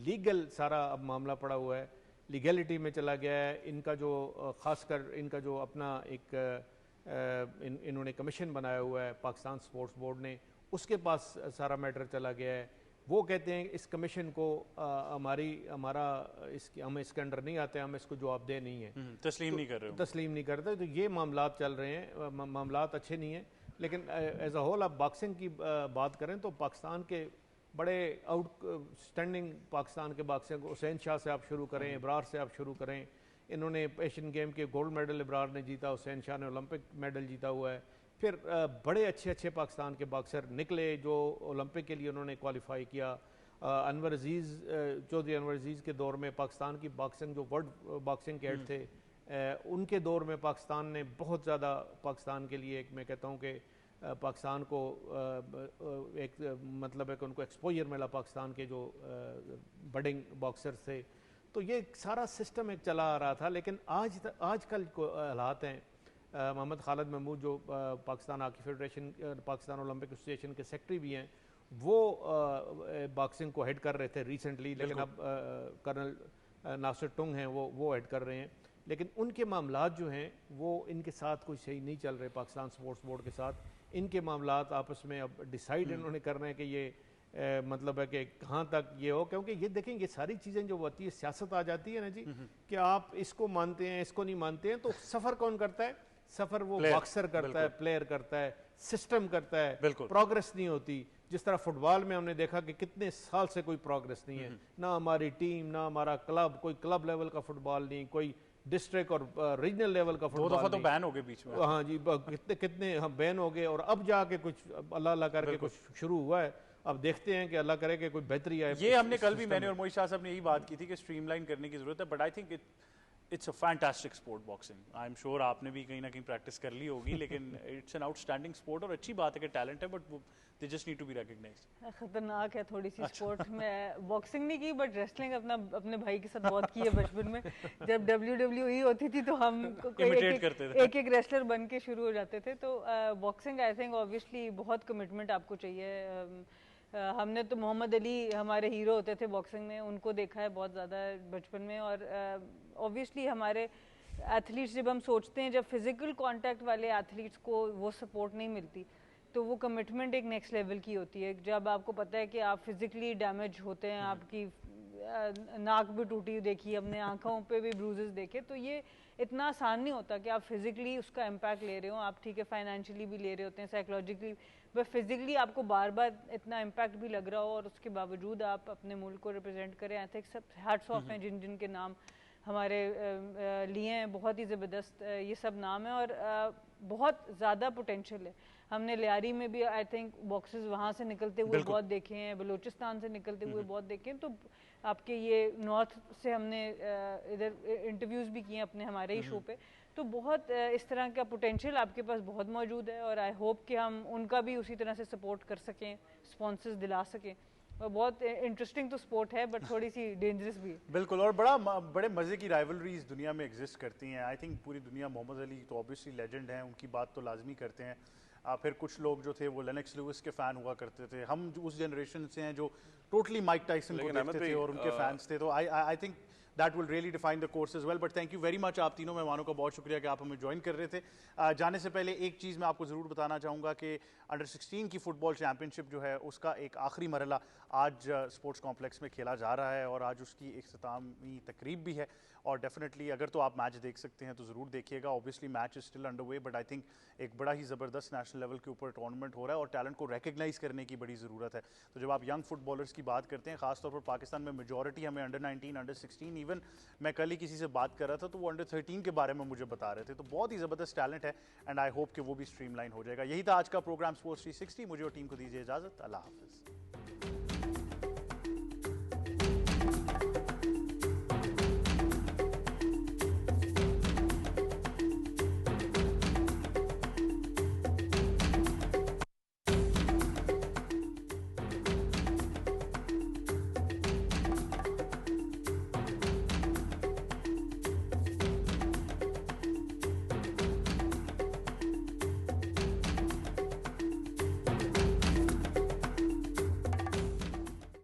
लीगल सारा अब मामला पड़ा हुआ है, लीगलिटी में चला गया है। इनका जो ख़ासकर इनका जो अपना एक इन्होंने कमीशन बनाया हुआ है पाकिस्तान स्पोर्ट्स बोर्ड ने, उसके पास सारा मैटर चला गया है। वो कहते हैं इस कमीशन को हम इसके अंडर नहीं आते, हम इसको जवाबदेह नहीं है, तस्लीम नहीं कर रहे हो, तस्लीम नहीं करते। तो ये मामलात चल रहे हैं, मामलात अच्छे नहीं हैं। लेकिन एज अ होल आप बॉक्सिंग की बात करें तो पाकिस्तान के बड़े आउटस्टैंडिंग पाकिस्तान के बॉक्सिंग, हुसैन शाह से आप शुरू करें, इब्रार से आप शुरू करें, इन्होंने एशियन गेम के गोल्ड मेडल इब्रार ने जीता, हुसैन शाह ने ओलंपिक मेडल जीता हुआ है। फिर बड़े अच्छे पाकिस्तान के बॉक्सर निकले जो ओलंपिक के लिए उन्होंने क्वालिफाई किया। अनवर अजीज़, चौधरी अनवर अजीज़ के दौर में पाकिस्तान की बॉक्सिंग, जो वर्ल्ड बॉक्सिंग के हेड थे, उनके दौर में पाकिस्तान ने बहुत ज़्यादा पाकिस्तान के लिए, मैं कहता हूँ कि पाकिस्तान को एक मतलब है कि उनको एक्सपोजर मिला पाकिस्तान के जो बडिंग बॉक्सर्स थे। तो ये सारा सिस्टम एक चला आ रहा था। लेकिन आजकल को हालात हैं, मोहम्मद खालिद महमूद जो Pakistan hockey federation, Pakistan Olympic association के सेक्रेटरी भी हैं, वो बॉक्सिंग को हेड कर रहे थे रिसेंटली, लेकिन अब कर्नल नासिर टुंग हैं वो हेड कर रहे हैं। लेकिन उनके मामलात जो हैं वो इनके साथ कोई सही नहीं चल रहे पाकिस्तान स्पोर्ट्स बोर्ड के साथ। इनके मामलात आपस में अब डिसाइड इन्होंने करना है कि ये मतलब है कि कहाँ तक ये हो, क्योंकि ये देखें ये सारी चीज़ें जो होती है, सियासत आ जाती है ना जी, कि आप इसको मानते हैं इसको नहीं मानते हैं। तो सफ़र कौन करता है? सफ़र वो बॉक्सर करता है, प्लेयर करता है, सिस्टम करता है, प्रोग्रेस नहीं होती। जिस तरह फुटबॉल में हमने देखा कि कितने साल से कोई प्रोग्रेस नहीं है, ना हमारी टीम, ना हमारा क्लब, कोई क्लब लेवल का फुटबॉल नहीं, कोई डिस्ट्रिक्ट और रीजनल लेवल का फुटबॉल। 2 दफा तो बैन हो गए बीच में। हाँ जी, कितने हम बैन हो गए, और अब जाके कुछ अल्लाह अल्लाह करके कुछ शुरू हुआ है। अब देखते हैं कि अल्लाह करे कि कोई बेहतरी आए। ये हमने कल भी, मैंने और मोई शाह साहब ने यही बात की थी कि स्ट्रीमलाइन करने की जरूरत है, but I think it's a fantastic sport boxing. I am sure आपने भी कहीं ना कहीं प्रैक्टिस कर ली होगी, लेकिन इट्स एन आउटस्टैंडिंग स्पोर्ट, और अच्छी बात है कि टैलेंट है, but they just need to be recognised. खतरनाक है थोड़ी सी स्पोर्ट में। बॉक्सिंग नहीं की, बट रेसलिंग अपने भाई के साथ बहुत की है बचपन में। जब WWE होती थी तो हम एक रेसलर बन के शुरू हो जाते थे। तो बॉक्सिंग आई थिंक ऑब्वियसली बहुत कमिटमेंट आपको चाहिए। हमने तो मोहम्मद अली हमारे हीरो होते थे बॉक्सिंग में, उनको देखा है बहुत ज़्यादा बचपन में। और ऑब्वियसली हमारे एथलीट्स, जब हम सोचते हैं, जब फिज़िकल कांटेक्ट वाले एथलीट्स को वो सपोर्ट नहीं मिलती, तो वो कमिटमेंट एक नेक्स्ट लेवल की होती है। जब आपको पता है कि आप फिज़िकली डैमेज होते हैं, आपकी नाक भी टूटी देखी, हमने आंखों पे भी ब्रूजेस देखे। तो ये इतना आसान नहीं होता कि आप फिजिकली उसका इम्पैक्ट ले रहे हो, आप ठीक है फाइनेंशियली भी ले रहे होते हैं, साइकोलॉजिकली, बट फिजिकली आपको बार बार इतना इम्पैक्ट भी लग रहा हो और उसके बावजूद आप अपने मुल्क को रिप्रेजेंट करें। आई थिंक सब हैट्स ऑफ हैं जिन जिन के नाम हमारे लिए हैं, बहुत ही ज़बरदस्त ये सब नाम है और बहुत ज़्यादा पोटेंशियल है। हमने लियारी में भी आई थिंक बॉक्सेस वहाँ से निकलते हुए बहुत देखे हैं, बलूचिस्तान से निकलते हुए बहुत देखे हैं। तो आपके ये नॉर्थ से हमने इधर इंटरव्यूज़ भी किए अपने हमारे ही शो पे। तो बहुत इस तरह का पोटेंशियल आपके पास बहुत मौजूद है और आई होप कि हम उनका भी उसी तरह से सपोर्ट कर सकें, स्पॉन्सर्स दिला सकें। और बहुत इंटरेस्टिंग तो स्पोर्ट है बट थोड़ी सी डेंजरस भी है। बिल्कुल, और बड़े मज़े की राइवलरीज दुनिया में एग्जिस्ट करती हैं। आई थिंक पूरी दुनिया मोहम्मद अली तो ऑब्वियसली लेजेंड हैं, उनकी बात तो लाजमी करते हैं। फिर कुछ लोग जो थे वो लेनक्स लुइस के फ़ैन हुआ करते थे। हम उस जनरेशन से हैं जो टोटली माइक टाइसन को देखते थे और उनके फैंस थे। तो I think that will really define the course as well. But thank you very much, आप तीनों मेहमानों का बहुत शुक्रिया कि आप हमें ज्वाइन कर रहे थे। जाने से पहले एक चीज़ मैं आपको ज़रूर बताना चाहूँगा कि अंडर 16 की फ़ुटबॉल चैम्पियनशिप जो है उसका एक आखिरी मरहला आज स्पोर्ट्स कॉम्प्लेक्स में खेला जा रहा है और आज उसकी इख्तितामी तकरीब भी है। और डेफिनेटली अगर तो आप मैच देख सकते हैं तो ज़रूर देखिएगा। Obviously match is still under way, but I think एक बड़ा ही ज़बरदस्त नेशनल लेवल के ऊपर टूर्नामेंट हो रहा है और टैलेंट को रिकग्नाइज़ करने की बड़ी ज़रूरत है। तो जब आप यंग फुटबॉलर्स की बात करते हैं, खासतौर पर पाकिस्तान में मेजॉरिटी हमें अंडर 19, अंडर 16, इवन मैं कल ही किसी से बात कर रहा था तो वो अंडर 13 के बारे में मुझे बता रहे थे। तो बहुत ही ज़बरदस्त टैलेंट है एंड आई होप कि वो भी स्ट्रीमलाइन हो जाएगा। यही था आज का प्रोग्राम स्पोर्ट्स 360। मुझे और टीम को दीजिए इजाज़त। अल्लाह हाफ़िज़।